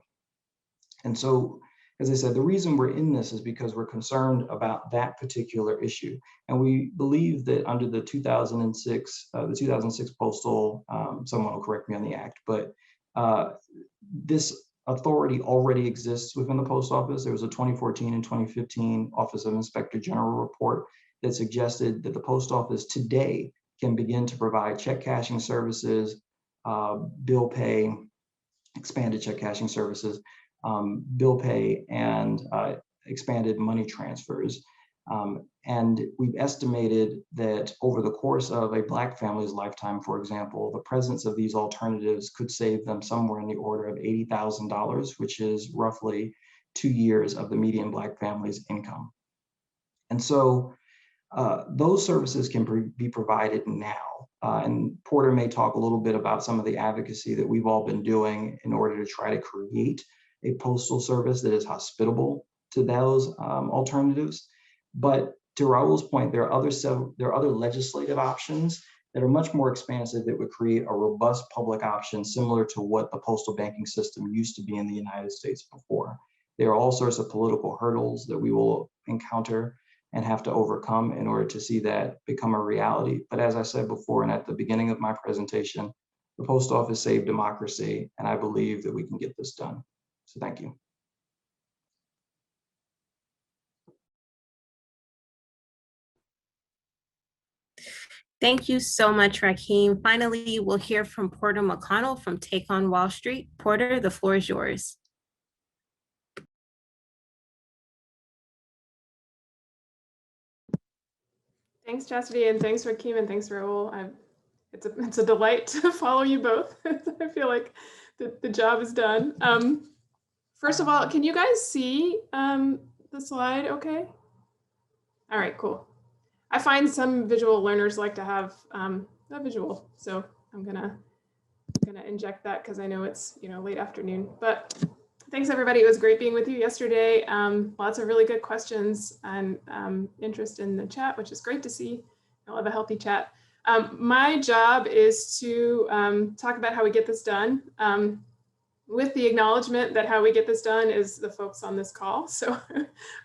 And so, as I said, the reason we're in this is because we're concerned about that particular issue. And we believe that under the 2006 postal, someone will correct me on the act, but this authority already exists within the post office. There was a 2014 and 2015 Office of Inspector General report that suggested that the post office today can begin to provide check cashing services, bill pay, expanded check cashing services, bill pay, and expanded money transfers. And we've estimated that over the course of a Black family's lifetime, for example, the presence of these alternatives could save them somewhere in the order of $80,000, which is roughly 2 years of the median Black family's income. And so those services can be provided now. And Porter may talk a little bit about some of the advocacy that we've all been doing in order to try to create a postal service that is hospitable to those alternatives. But to Raul's point, there are other legislative options that are much more expansive that would create a robust public option similar to what the postal banking system used to be in the United States before. There are all sorts of political hurdles that we will encounter and have to overcome in order to see that become a reality. But as I said before, and at the beginning of my presentation, the post office saved democracy, and I believe that we can get this done. So thank you. Thank you so much, Rakim. Finally, we'll hear from Porter McConnell from Take on Wall Street. Porter, the floor is yours. Thanks, Chastity, and thanks, Rakim, and thanks, Raul. It's a delight to follow you both. I feel like the job is done. First of all, can you guys see the slide okay? All right, cool. I find some visual learners like to have a visual, so I'm gonna inject that because I know it's late afternoon. But Thanks, everybody. It was great being with you yesterday. Lots of really good questions and interest in the chat, which is great to see. I'll have a healthy chat. My job is to talk about how we get this done, with the acknowledgement that how we get this done is the folks on this call. So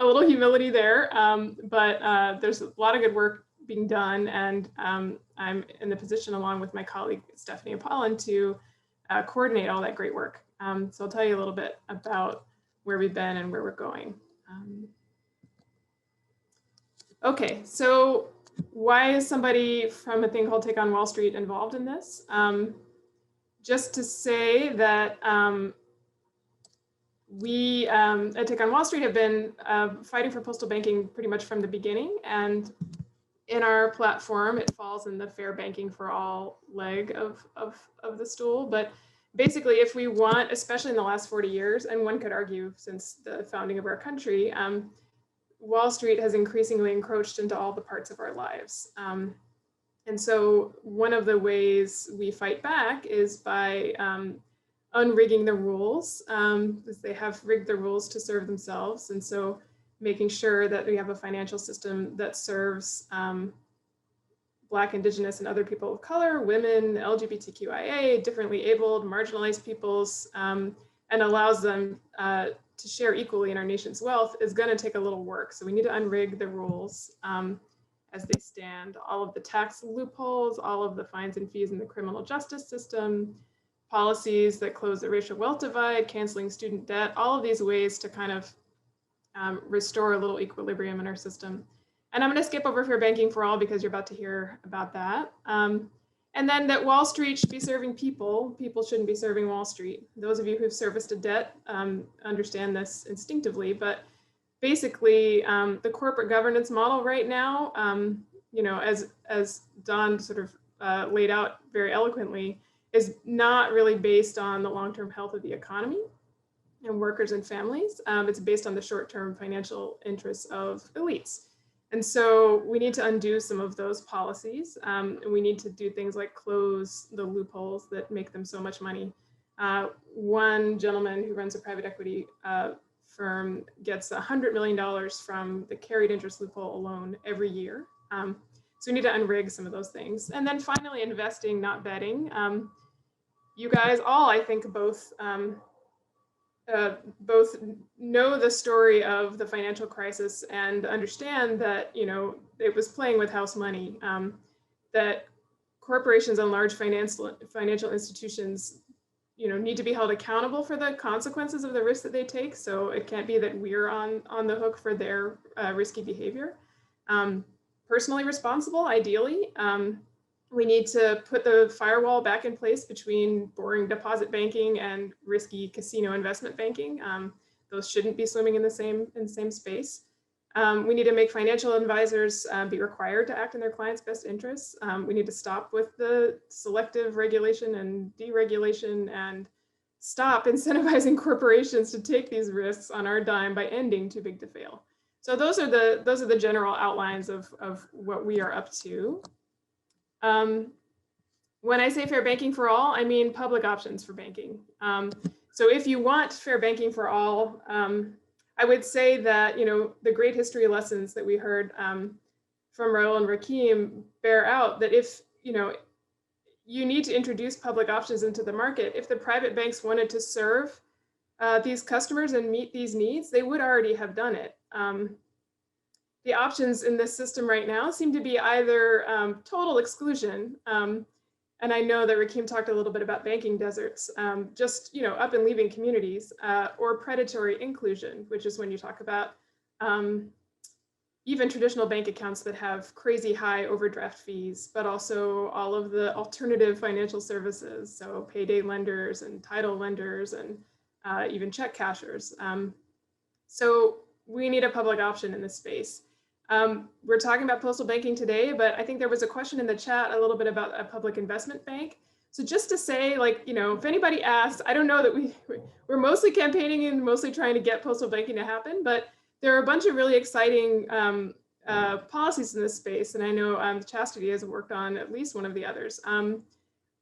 a little humility there, but there's a lot of good work being done, and I'm in the position, along with my colleague Stephanie Apollon, to coordinate all that great work. So I'll tell you a little bit about where we've been and where we're going. Okay, so why is somebody from a thing called Take on Wall Street involved in this? Just to say that we at Take on Wall Street have been fighting for postal banking pretty much from the beginning, and in our platform, it falls in the fair banking for all leg of the stool. But basically, if we want, especially in the last 40 years, and one could argue since the founding of our country, Wall Street has increasingly encroached into all the parts of our lives. And so one of the ways we fight back is by unrigging the rules, because they have rigged the rules to serve themselves. And so making sure that we have a financial system that serves Black, Indigenous, and other people of color, women, LGBTQIA, differently abled, marginalized peoples, and allows them to share equally in our nation's wealth is going to take a little work. So we need to unrig the rules as they stand. All of the tax loopholes, all of the fines and fees in the criminal justice system, policies that close the racial wealth divide, canceling student debt, all of these ways to kind of restore a little equilibrium in our system. And I'm going to skip over fair banking for all because you're about to hear about that. And then that Wall Street should be serving people. People shouldn't be serving Wall Street. Those of you who've serviced a debt understand this instinctively, but basically the corporate governance model right now, you know, as Don sort of laid out very eloquently, is not really based on the long-term health of the economy and workers and families. It's based on the short-term financial interests of elites. And so we need to undo some of those policies. And we need to do things like close the loopholes that make them so much money. One gentleman who runs a private equity firm gets $100 million from the carried interest loophole alone every year. So we need to unrig some of those things. And then finally, investing, not betting. You guys all, I think, both know the story of the financial crisis and understand that, you know, it was playing with house money, that corporations and large financial institutions, you know, need to be held accountable for the consequences of the risks that they take. So it can't be that we're on the hook for their risky behavior. Personally responsible, ideally. We need to put the firewall back in place between boring deposit banking and risky casino investment banking. Those shouldn't be swimming in the same space. We need to make financial advisors be required to act in their clients' best interests. We need to stop with the selective regulation and deregulation and stop incentivizing corporations to take these risks on our dime by ending too big to fail. So those are the general outlines of what we are up to. When I say fair banking for all, I mean public options for banking. So if you want fair banking for all, I would say that, you know, the great history lessons that we heard from Raul and Rakim bear out that if, you know, you need to introduce public options into the market. If the private banks wanted to serve these customers and meet these needs, they would already have done it. The options in this system right now seem to be either total exclusion, and I know that Rakim talked a little bit about banking deserts, just, you know, up and leaving communities, or predatory inclusion, which is when you talk about even traditional bank accounts that have crazy high overdraft fees, but also all of the alternative financial services, so payday lenders and title lenders and even check cashers. So we need a public option in this space. We're talking about postal banking today, but I think there was a question in the chat a little bit about a public investment bank. So just to say, like, you know, if anybody asks, I don't know that we're mostly campaigning and mostly trying to get postal banking to happen, but there are a bunch of really exciting policies in this space. And I know Chastity has worked on at least one of the others.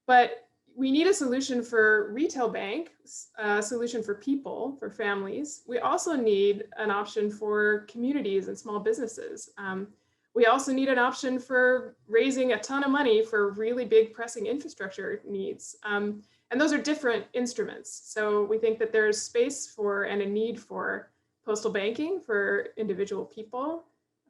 But we need a solution for retail banks, a solution for people, for families. We also need an option for communities and small businesses. We also need an option for raising a ton of money for really big pressing infrastructure needs. And those are different instruments. So we think that there's space for and a need for postal banking for individual people,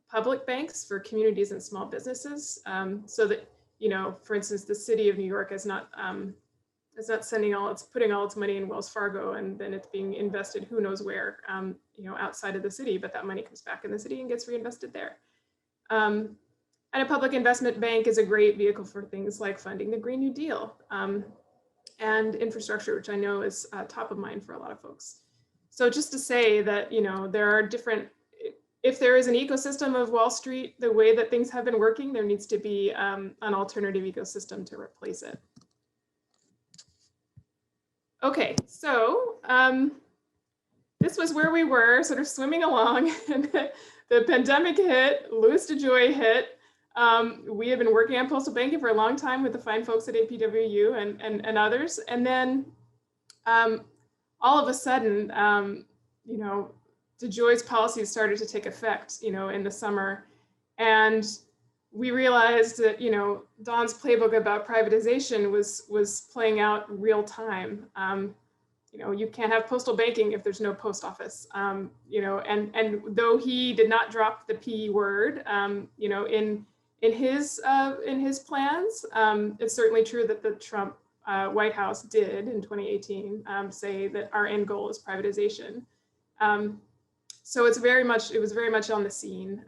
public banks for communities and small businesses, so that, you know, for instance, the city of New York is not putting all its money in Wells Fargo and then it's being invested who knows where, you know, outside of the city, but that money comes back in the city and gets reinvested there. And a public investment bank is a great vehicle for things like funding the Green New Deal and infrastructure, which I know is top of mind for a lot of folks. So just to say that, you know, there are different, if there is an ecosystem of Wall Street, the way that things have been working, there needs to be an alternative ecosystem to replace it. Okay, so this was where we were sort of swimming along and the pandemic hit, Louis DeJoy hit. We have been working on postal banking for a long time with the fine folks at APWU and others. And then all of a sudden, you know, DeJoy's policies started to take effect, you know, in the summer. And we realized that, you know, Don's playbook about privatization was playing out real time. You know, you can't have postal banking if there's no post office. You know, and though he did not drop the P word, you know, in his plans, it's certainly true that the Trump White House did in 2018 say that our end goal is privatization. So it was very much on the scene.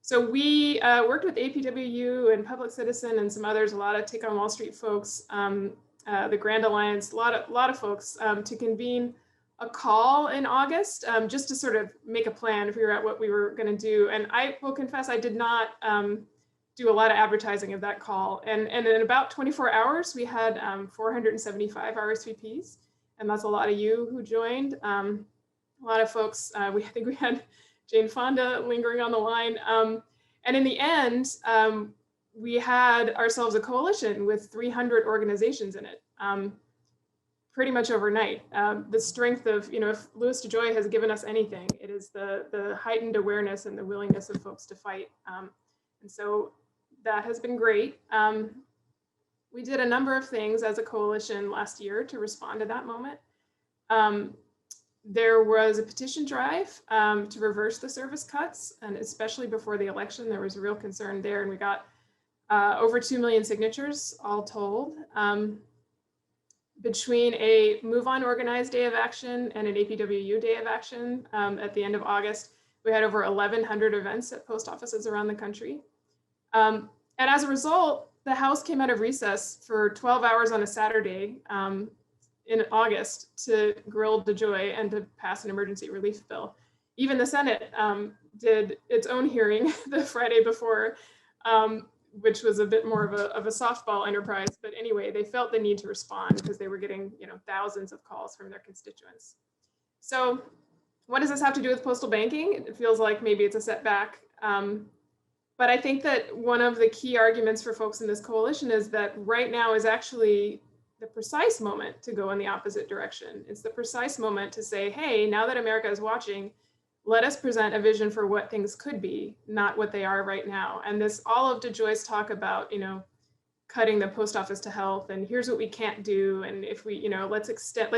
So we worked with APWU and Public Citizen and some others, a lot of Take on Wall Street folks, the Grand Alliance, a lot of folks to convene a call in August just to sort of make a plan, figure out what we were going to do. And I will confess, I did not do a lot of advertising of that call. And in about 24 hours, we had 475 RSVPs. And that's a lot of you who joined. A lot of folks, I think we had Jane Fonda lingering on the line. And in the end, we had ourselves a coalition with 300 organizations in it, pretty much overnight. The strength of, you know, if Louis DeJoy has given us anything, it is the heightened awareness and the willingness of folks to fight. And so that has been great. We did a number of things as a coalition last year to respond to that moment. There was a petition drive to reverse the service cuts, and especially before the election, there was a real concern there, and we got over 2 million signatures all told. Between a Move On Organized Day of Action and an APWU Day of Action at the end of August, we had over 1,100 events at post offices around the country. And as a result, the House came out of recess for 12 hours on a Saturday in August to grill DeJoy and to pass an emergency relief bill. Even the Senate did its own hearing the Friday before, which was a bit more of a softball enterprise. But anyway, they felt the need to respond because they were getting, you know, thousands of calls from their constituents. So what does this have to do with postal banking? It feels like maybe it's a setback. But I think that one of the key arguments for folks in this coalition is that right now is actually the precise moment to go in the opposite direction. It's the precise moment to say, hey, now that America is watching, let us present a vision for what things could be, not what they are right now. And this, all of DeJoy's talk about, you know, cutting the post office to health, and here's what we can't do, and if we, you know, let's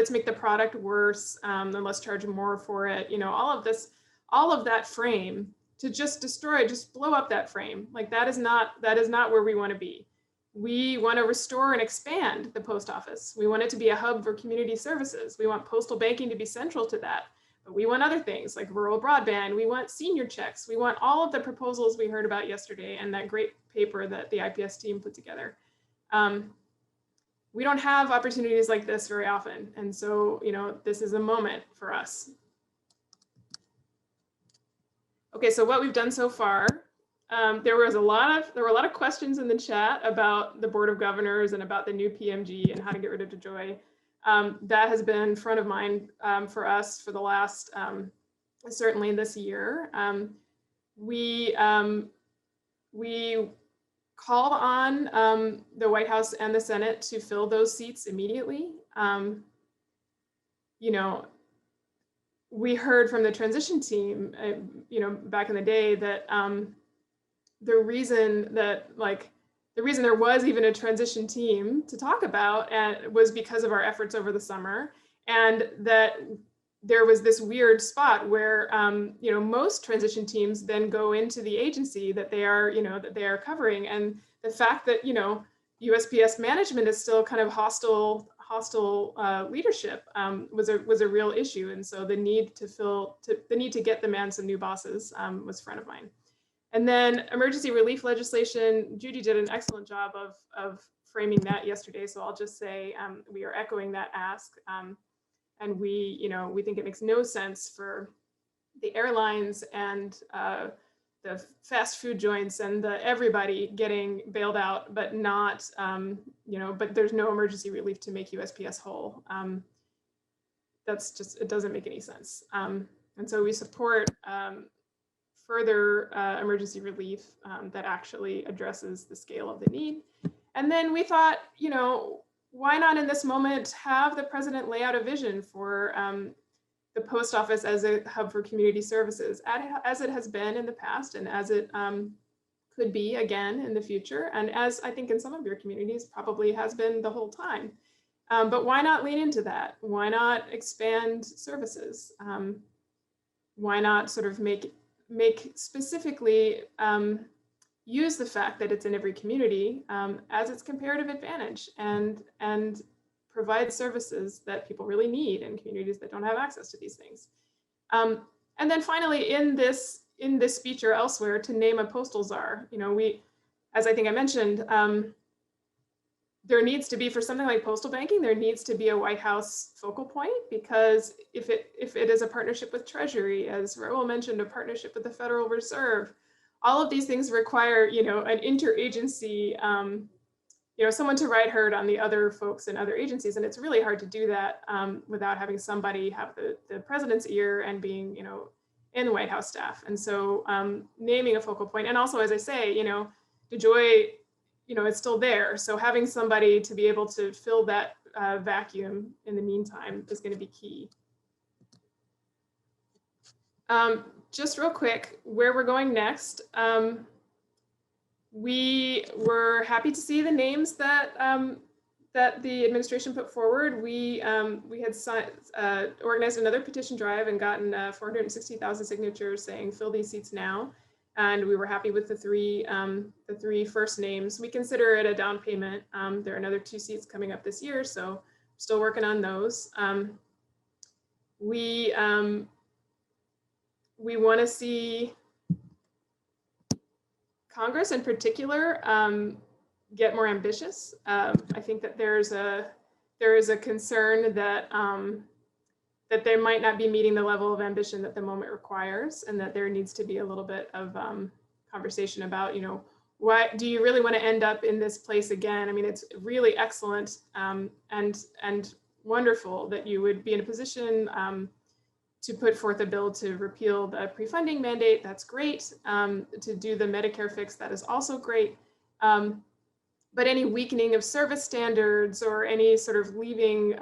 make the product worse, then let's charge more for it. You know, all of that frame to just destroy, just blow up that frame. Like that is not where we want to be. We want to restore and expand the post office. We want it to be a hub for community services. We want postal banking to be central to that. But we want other things like rural broadband. We want senior checks. We want all of the proposals we heard about yesterday and that great paper that the IPS team put together. We don't have opportunities like this very often. And so, you know, this is a moment for us. Okay, so what we've done so far, there were a lot of questions in the chat about the Board of Governors and about the new PMG and how to get rid of DeJoy. That has been front of mind for us for the last, certainly this year. We call on the White House and the Senate to fill those seats immediately. You know, we heard from the transition team, you know, back in the day that the reason there was even a transition team to talk about was because of our efforts over the summer, and that there was this weird spot where you know, most transition teams then go into the agency that they are, you know, that they are covering, and the fact that, you know, USPS management is still kind of hostile leadership was a real issue, and so the need to get the man some new bosses was front of mind. And then emergency relief legislation, Judy did an excellent job of framing that yesterday. So I'll just say we are echoing that ask. And we, you know, we think it makes no sense for the airlines and the fast food joints and everybody getting bailed out, but not, you know, but there's no emergency relief to make USPS whole. That's just, it doesn't make any sense. And so we support further emergency relief that actually addresses the scale of the need. And then we thought, you know, why not in this moment have the president lay out a vision for the post office as a hub for community services, as it has been in the past and as it could be again in the future, and as I think in some of your communities probably has been the whole time. But why not lean into that? Why not expand services? Why not sort of make specifically use the fact that it's in every community as its comparative advantage, and provide services that people really need in communities that don't have access to these things. And then finally, in this speech or elsewhere, to name a postal czar. You know, as I think I mentioned, there needs to be, for something like postal banking, there needs to be a White House focal point, because if it is a partnership with Treasury, as Raul mentioned, a partnership with the Federal Reserve, all of these things require, you know, an interagency, you know, someone to ride herd on the other folks in other agencies, and it's really hard to do that without having somebody have the president's ear and being, you know, in the White House staff. And so naming a focal point, and also, as I say, you know, DeJoy, you know, it's still there. So having somebody to be able to fill that vacuum in the meantime is going to be key. Just real quick, where we're going next. We were happy to see the names that that the administration put forward. We had organized another petition drive and gotten 460,000 signatures saying fill these seats now. And we were happy with the three first names. We consider it a down payment. There are another 2 seats coming up this year, so still working on those. We want to see Congress in particular get more ambitious. I think that there is a concern that that they might not be meeting the level of ambition that the moment requires, and that there needs to be a little bit of conversation about, you know, why do you really want to end up in this place again? I mean, it's really excellent and wonderful that you would be in a position to put forth a bill to repeal the pre-funding mandate. That's great. To do the Medicare fix, that is also great. But any weakening of service standards or any sort of leaving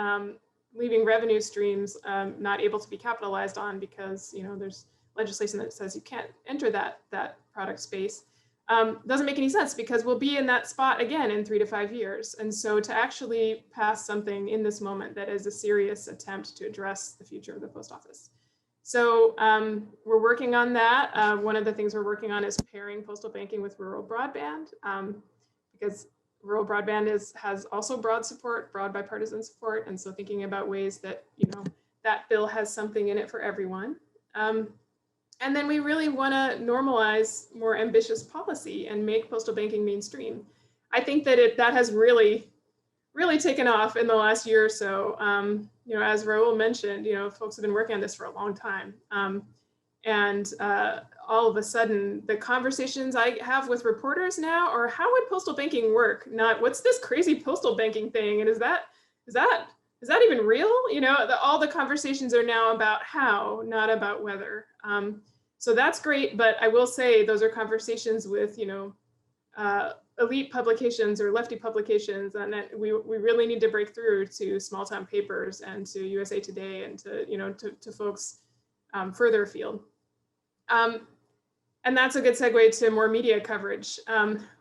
revenue streams not able to be capitalized on because, you know, there's legislation that says you can't enter that product space, doesn't make any sense, because we'll be in that spot again in 3 to 5 years. And so to actually pass something in this moment that is a serious attempt to address the future of the post office. So we're working on that. One of the things we're working on is pairing postal banking with rural broadband, because rural broadband has also broad bipartisan support. And so thinking about ways that, you know, that bill has something in it for everyone. And then we really want to normalize more ambitious policy and make postal banking mainstream. I think that that has really taken off in the last year or so. You know, as Raul mentioned, you know, folks have been working on this for a long time. And all of a sudden, the conversations I have with reporters now are, how would postal banking work? Not what's this crazy postal banking thing, and is that even real? You know, all the conversations are now about how, not about whether. So that's great, but I will say those are conversations with, you know, elite publications or lefty publications, and that we really need to break through to small town papers and to USA Today and to, you know, to folks further afield. And that's a good segue to more media coverage.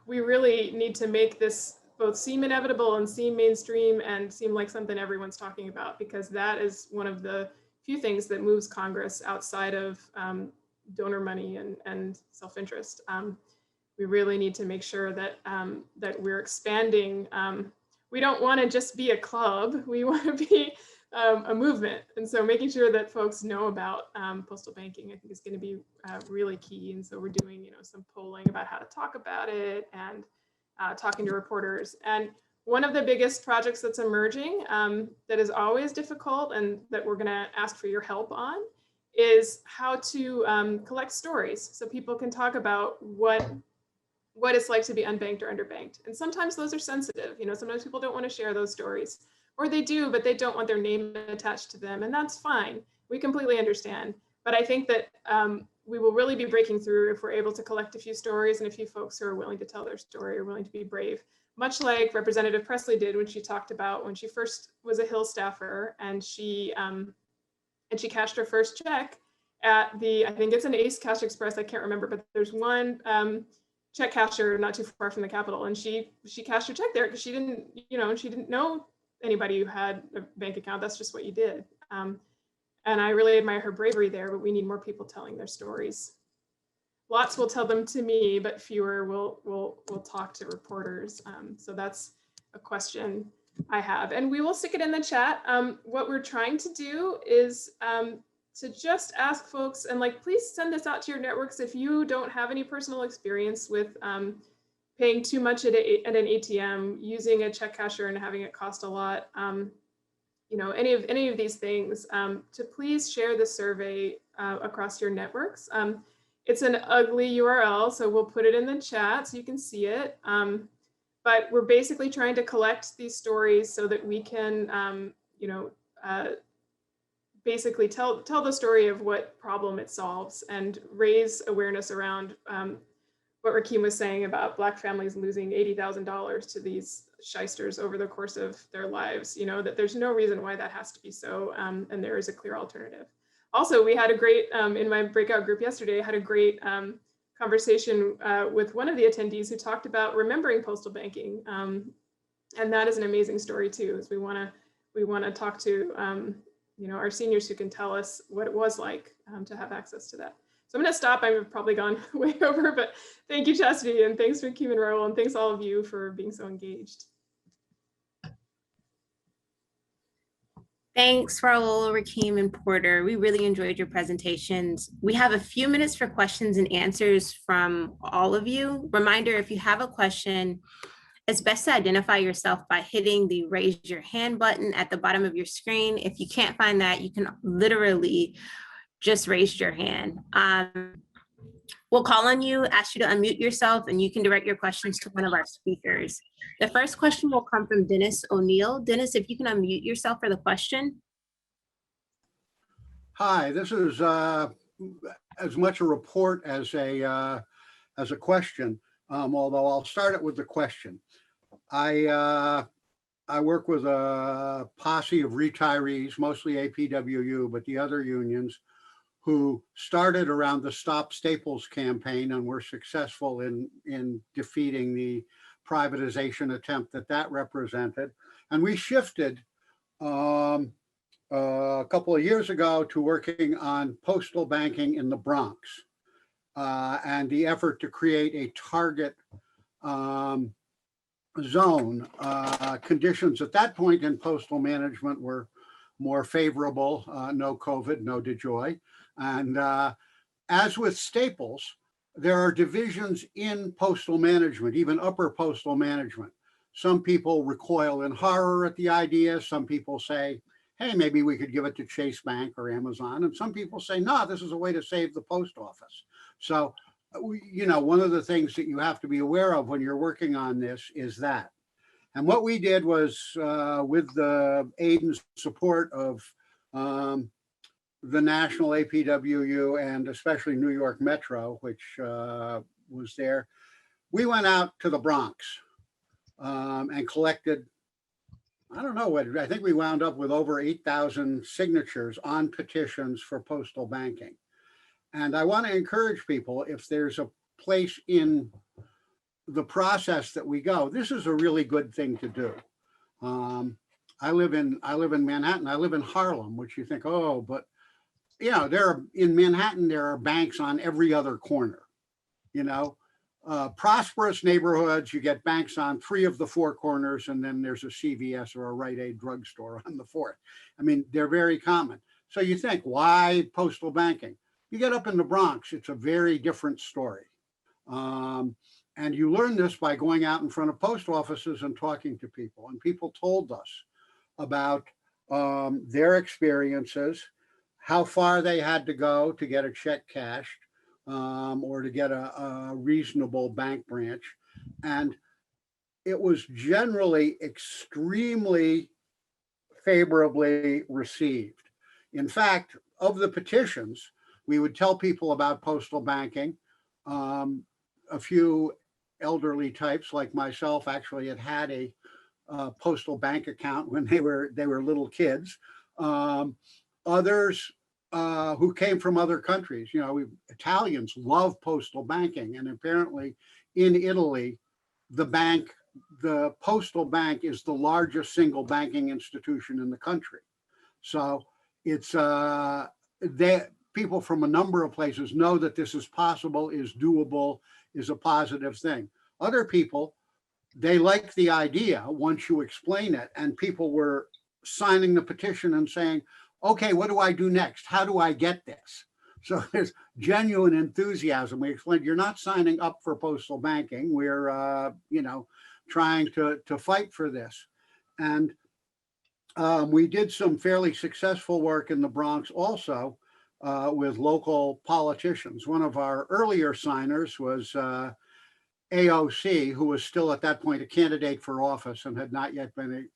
We really need to make this both seem inevitable and seem mainstream and seem like something everyone's talking about, because that is one of the few things that moves Congress outside of donor money and self-interest. We really need to make sure that that we're expanding. We don't want to just be a club. We want to be a movement. And so making sure that folks know about postal banking, I think, is going to be really key. And so we're doing, you know, some polling about how to talk about it and talking to reporters. And one of the biggest projects that's emerging that is always difficult and that we're going to ask for your help on is how to collect stories so people can talk about what it's like to be unbanked or underbanked. And sometimes those are sensitive. You know, sometimes people don't want to share those stories, or they do, but they don't want their name attached to them. And that's fine. We completely understand. But I think that we will really be breaking through if we're able to collect a few stories and a few folks who are willing to tell their story or willing to be brave, much like Representative Presley did when she talked about when she first was a Hill staffer and she cashed her first check at the, I think it's an Ace Cash Express, I can't remember, but there's one check casher not too far from the Capitol, and she cashed her check there because she didn't, you know, she didn't know anybody who had a bank account. That's just what you did. And I really admire her bravery there, but we need more people telling their stories. Lots will tell them to me, but fewer will talk to reporters. So that's a question I have, and we will stick it in the chat. What we're trying to do is to just ask folks, and like, please send this out to your networks if you don't have any personal experience with paying too much at an ATM, using a check casher and having it cost a lot. You know, any of these things, to please share the survey across your networks. It's an ugly URL, so we'll put it in the chat so you can see it. But we're basically trying to collect these stories so that we can, you know, basically tell the story of what problem it solves and raise awareness around what Rakim was saying about Black families losing $80,000 to these shysters over the course of their lives. You know, that there's no reason why that has to be so, and there is a clear alternative. Also, we had a great, in my breakout group yesterday, I had a great conversation with one of the attendees who talked about remembering postal banking. And that is an amazing story too, as we wanna talk to you know, our seniors who can tell us what it was like to have access to that. So I'm gonna stop, I've probably gone way over, but thank you, Chastity, and thanks for Rakim and Raul, and thanks all of you for being so engaged. Thanks, Raul, Rakim, and Porter. We really enjoyed your presentations. We have a few minutes for questions and answers from all of you. Reminder, if you have a question, it's best to identify yourself by hitting the raise your hand button at the bottom of your screen. If you can't find that, you can literally just raise your hand. We'll call on you, ask you to unmute yourself, and you can direct your questions to one of our speakers. The first question will come from Dennis O'Neill. Dennis, if you can unmute yourself for the question. Hi, this is as much a report as a question, although I'll start it with the question. I work with a posse of retirees, mostly APWU, but the other unions, who started around the Stop Staples campaign and were successful in defeating the privatization attempt that represented. And we shifted a couple of years ago to working on postal banking in the Bronx and the effort to create a target zone. Conditions at that point in postal management were more favorable, no COVID, no DeJoy. And as with Staples, there are divisions in postal management, even upper postal management. Some people recoil in horror at the idea. Some people say, hey, maybe we could give it to Chase Bank or Amazon. And some people say, no, this is a way to save the post office. So, you know, one of the things that you have to be aware of when you're working on this is that. And what we did was, with the aid and support of the national APWU and especially New York Metro, which was there, we went out to the Bronx and collected, I don't know what, I think we wound up with over 8,000 signatures on petitions for postal banking. And I want to encourage people, if there's a place in the process that we go, this is a really good thing to do. I live in Manhattan. I live in Harlem, which you think, oh, but in Manhattan, there are banks on every other corner. Prosperous neighborhoods, you get banks on 3 of the 4 corners, and then there's a CVS or a Rite Aid drugstore on the 4th. I mean, they're very common. So you think, why postal banking? You get up in the Bronx, it's a very different story. And you learn this by going out in front of post offices and talking to people. And people told us about their experiences, how far they had to go to get a check cashed, or to get a reasonable bank branch. And it was generally extremely favorably received. In fact, of the petitions, we would tell people about postal banking. A few elderly types like myself actually had a postal bank account when they were little kids. Others who came from other countries, Italians love postal banking, and apparently in Italy, the postal bank is the largest single banking institution in the country. So it's people from a number of places know that this is possible, is doable, is a positive thing. Other people, they like the idea once you explain it, and people were signing the petition and saying, okay, what do I do next? How do I get this? So there's genuine enthusiasm. We explained, you're not signing up for postal banking. We're, trying to fight for this. And we did some fairly successful work in the Bronx also with local politicians. One of our earlier signers was AOC, who was still at that point a candidate for office and had not yet been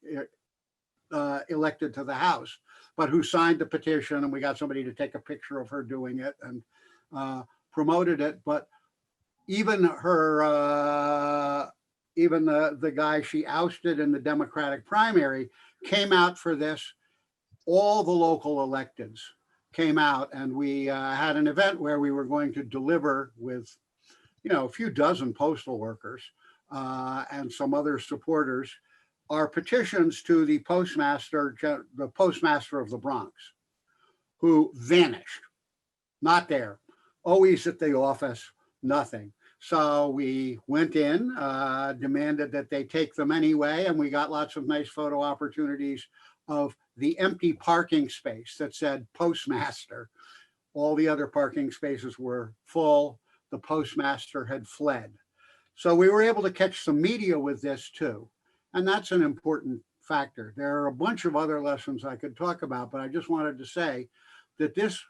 elected to the House, but who signed the petition, and we got somebody to take a picture of her doing it and promoted it. But even her, even the guy she ousted in the Democratic primary came out for this. All the local electeds came out, and we had an event where we were going to deliver with, a few dozen postal workers and some other supporters, our petitions to the postmaster of the Bronx, who vanished, not there, always at the office, nothing. So we went in, demanded that they take them anyway, and we got lots of nice photo opportunities of the empty parking space that said postmaster. All the other parking spaces were full. The postmaster had fled. So we were able to catch some media with this too. And that's an important factor. There are a bunch of other lessons I could talk about, but I just wanted to say that this,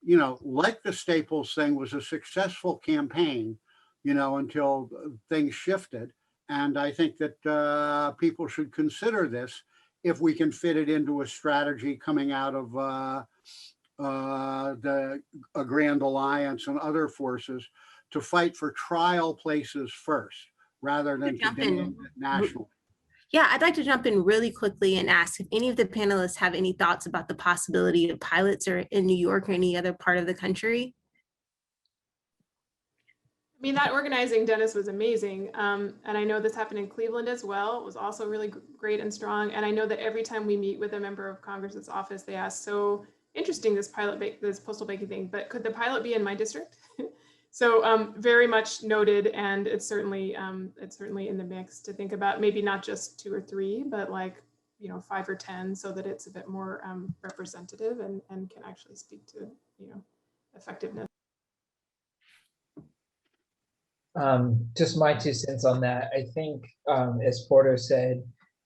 like the Staples thing, was a successful campaign, until things shifted. And I think that people should consider this if we can fit it into a strategy coming out of a Grand Alliance and other forces to fight for trial places first, rather than to demand it nationally. Yeah, I'd like to jump in really quickly and ask if any of the panelists have any thoughts about the possibility of pilots or in New York or any other part of the country. I mean, that organizing, Dennis, was amazing. And I know this happened in Cleveland as well. It was also really great and strong. And I know that every time we meet with a member of Congress's office, they ask, so interesting, this postal banking thing, but could the pilot be in my district? So very much noted, and it's certainly in the mix to think about, maybe not just 2 or 3, but like 5 or 10, so that it's a bit more representative and can actually speak to effectiveness. Just my 2 cents on that. I think, as Porter said,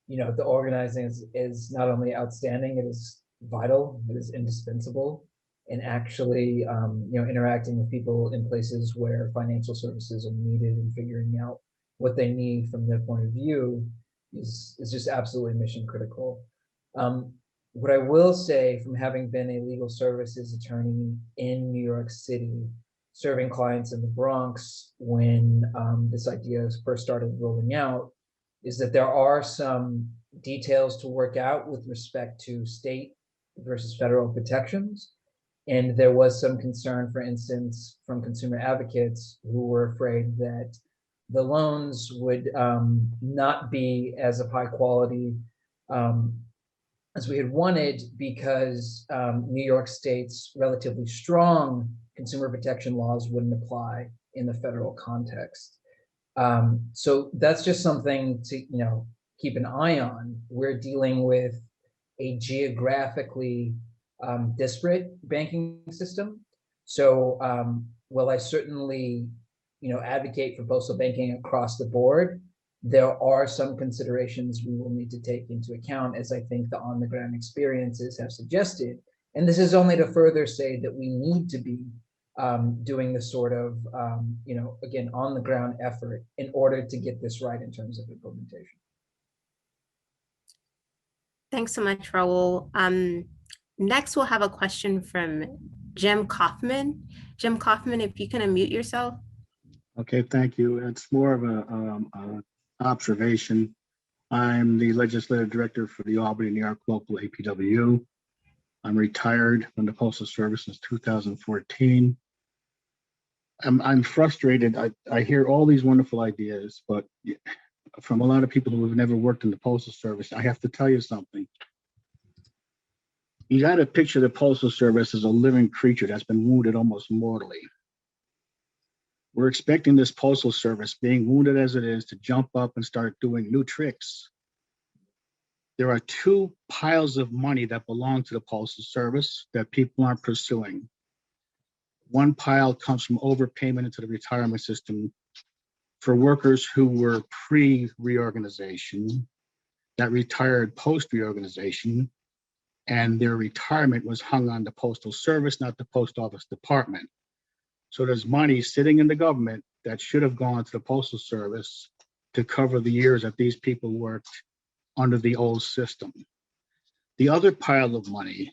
the organizing is not only outstanding, it is vital, it is indispensable. And actually, interacting with people in places where financial services are needed and figuring out what they need from their point of view is just absolutely mission critical. What I will say, from having been a legal services attorney in New York City, serving clients in the Bronx when this idea first started rolling out, is that there are some details to work out with respect to state versus federal protections. And there was some concern, for instance, from consumer advocates who were afraid that the loans would not be as of high quality as we had wanted, because New York State's relatively strong consumer protection laws wouldn't apply in the federal context. So that's just something to keep an eye on. We're dealing with a geographically disparate banking system. So while I certainly advocate for postal banking across the board, there are some considerations we will need to take into account, as I think the on-the-ground experiences have suggested. And this is only to further say that we need to be doing the sort of, again, on-the-ground effort in order to get this right in terms of implementation. Thanks so much, Raul. Next, we'll have a question from Jim Kaufman. Jim Kaufman, if you can unmute yourself. Okay, thank you. It's more of a observation. I'm the legislative director for the Albany, New York local APWU. I'm retired from the Postal Service since 2014. I'm frustrated. I hear all these wonderful ideas, but from a lot of people who have never worked in the Postal Service, I have to tell you something. You got to picture the Postal Service as a living creature that's been wounded almost mortally. We're expecting this Postal Service, being wounded as it is, to jump up and start doing new tricks. There are two piles of money that belong to the Postal Service that people aren't pursuing. One pile comes from overpayment into the retirement system for workers who were pre-reorganization, that retired post-reorganization, and their retirement was hung on the Postal Service, not the Post Office Department. So there's money sitting in the government that should have gone to the Postal Service to cover the years that these people worked under the old system. The other pile of money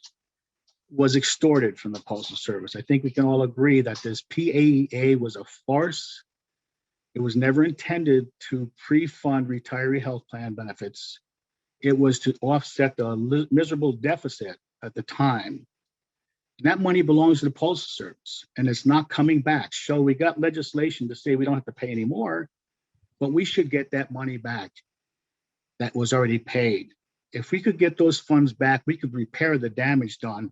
was extorted from the Postal Service. I think we can all agree that this PAEA was a farce. It was never intended to pre-fund retiree health plan benefits. It was to offset the miserable deficit at the time. And that money belongs to the Postal Service, and it's not coming back. So we got legislation to say we don't have to pay anymore, but we should get that money back that was already paid. If we could get those funds back, we could repair the damage done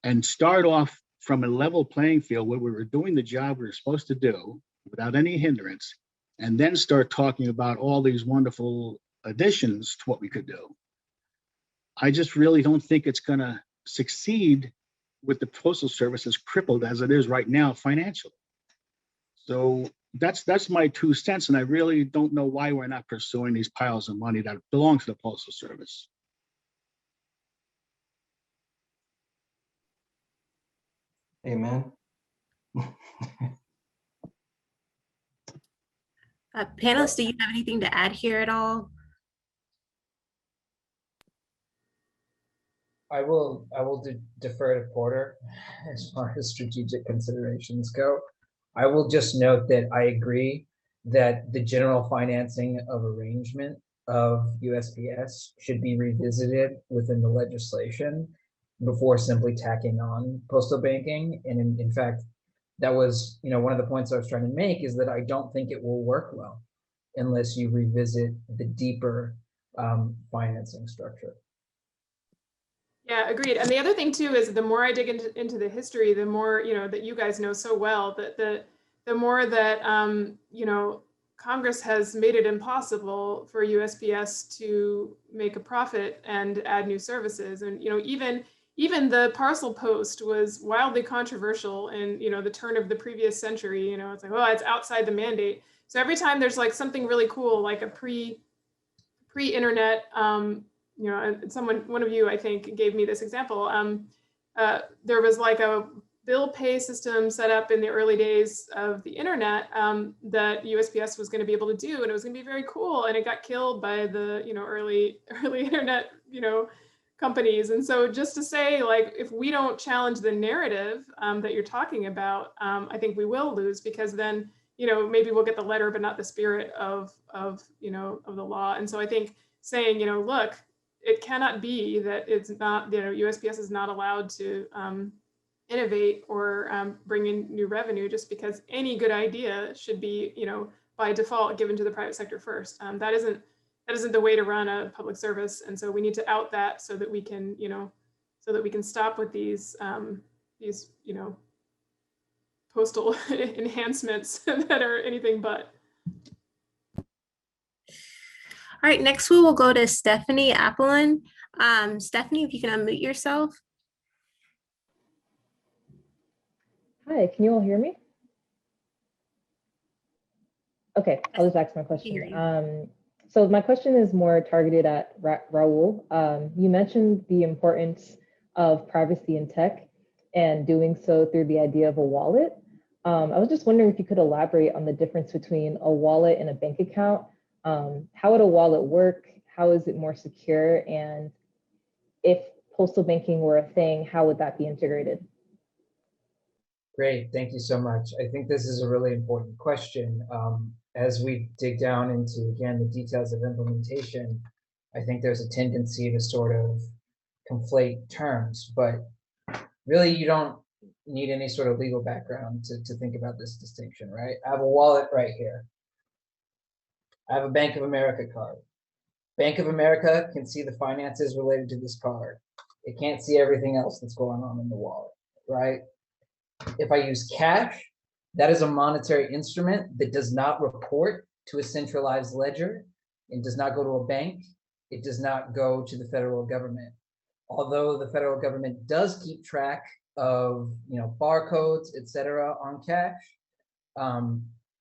and start off from a level playing field where we were doing the job we were supposed to do without any hindrance, and then start talking about all these wonderful additions to what we could do. I just really don't think it's going to succeed with the Postal Service as crippled as it is right now financially. So that's my 2 cents, and I really don't know why we're not pursuing these piles of money that belong to the Postal Service. Amen. Panelists, do you have anything to add here at all? I will defer to Porter as far as strategic considerations go. I will just note that I agree that the general financing of arrangement of USPS should be revisited within the legislation before simply tacking on postal banking. And in fact, that was one of the points I was trying to make, is that I don't think it will work well unless you revisit the deeper financing structure. Yeah, agreed. And the other thing too is the more I dig into the history, the more that you guys know so well, that the more that Congress has made it impossible for USPS to make a profit and add new services. And even the parcel post was wildly controversial in the turn of the previous century. It's like, well, it's outside the mandate. So every time there's like something really cool, like a pre-internet. One of you, I think, gave me this example. There was like a bill pay system set up in the early days of the internet that USPS was going to be able to do, and it was going to be very cool. And it got killed by the early internet companies. And so just to say, like, if we don't challenge the narrative that you're talking about, I think we will lose, because then, maybe we'll get the letter, but not the spirit of the law. And so I think saying, look, it cannot be that it's not, USPS is not allowed to innovate or bring in new revenue just because any good idea should be, by default given to the private sector first. That isn't the way to run a public service. And so we need to out that so that we can, stop with these postal enhancements that are anything but. All right, next we will go to Stephanie Appelin. Stephanie, if you can unmute yourself. Hi, can you all hear me? Okay, I'll just ask my question. So my question is more targeted at Raul. You mentioned the importance of privacy in tech and doing so through the idea of a wallet. I was just wondering if you could elaborate on the difference between a wallet and a bank account. How would a wallet work? How is it more secure? And if postal banking were a thing, how would that be integrated? Great, thank you so much. I think this is a really important question. As we dig down into, again, the details of implementation, I think there's a tendency to sort of conflate terms, but really you don't need any sort of legal background to think about this distinction, right? I have a wallet right here. I have a Bank of America card. Bank of America can see the finances related to this card. It can't see everything else that's going on in the wallet, right? If I use cash, that is a monetary instrument that does not report to a centralized ledger. It does not go to a bank. It does not go to the federal government. Although the federal government does keep track of, barcodes, et cetera, on cash,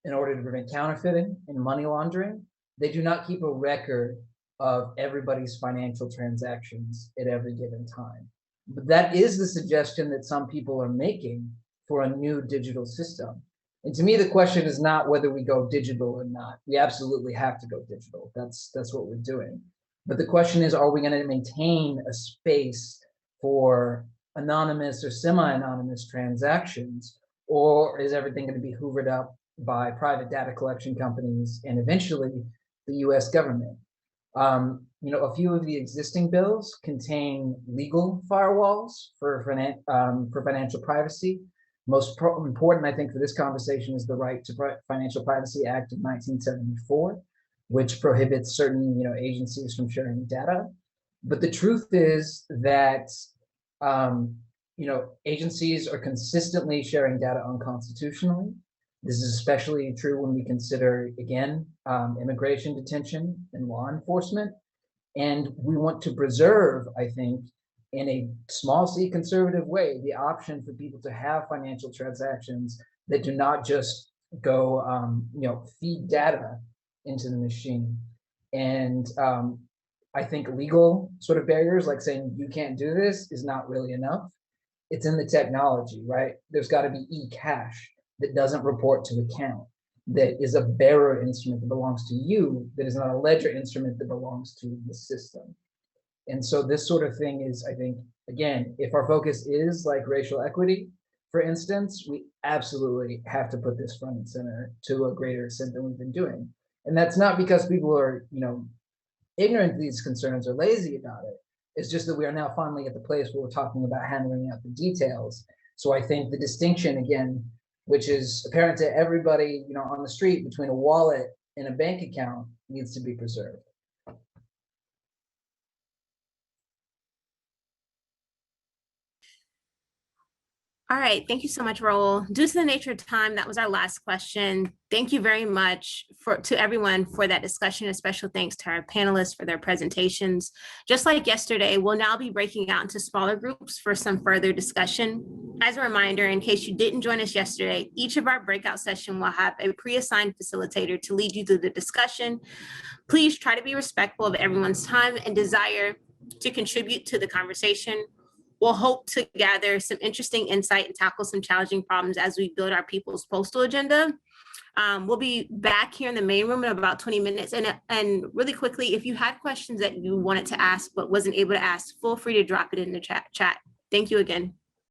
in order to prevent counterfeiting and money laundering, they do not keep a record of everybody's financial transactions at every given time. But that is the suggestion that some people are making for a new digital system. And to me, the question is not whether we go digital or not. We absolutely have to go digital. That's what we're doing. But the question is, are we going to maintain a space for anonymous or semi-anonymous transactions, or is everything going to be hoovered up by private data collection companies and eventually the US government? A few of the existing bills contain legal firewalls for financial privacy. Most important, I think, for this conversation is the Right to Financial Privacy Act of 1974, which prohibits certain agencies from sharing data. But the truth is that agencies are consistently sharing data unconstitutionally. This is especially true when we consider, again, immigration detention and law enforcement. And we want to preserve, I think, in a small c conservative way, the option for people to have financial transactions that do not just go, feed data into the machine. And I think legal sort of barriers, like saying you can't do this, is not really enough. It's in the technology, right? There's got to be e-cash that doesn't report to account, that is a bearer instrument that belongs to you, that is not a ledger instrument that belongs to the system. And so this sort of thing is, I think, again, if our focus is like racial equity, for instance, we absolutely have to put this front and center to a greater extent than we've been doing. And that's not because people are, ignorant of these concerns or lazy about it. It's just that we are now finally at the place where we're talking about handling out the details. So I think the distinction, again, which is apparent to everybody, on the street between a wallet and a bank account, needs to be preserved. All right, thank you so much, Raul. Due to the nature of time, that was our last question. Thank you very much to everyone for that discussion. A special thanks to our panelists for their presentations. Just like yesterday, we'll now be breaking out into smaller groups for some further discussion. As a reminder, in case you didn't join us yesterday, each of our breakout sessions will have a pre-assigned facilitator to lead you through the discussion. Please try to be respectful of everyone's time and desire to contribute to the conversation. we'll hope to gather some interesting insight and tackle some challenging problems as we build our people's postal agenda. We'll be back here in the main room in about 20 minutes. And really quickly, if you had questions that you wanted to ask but wasn't able to ask, feel free to drop it in the chat. Thank you again.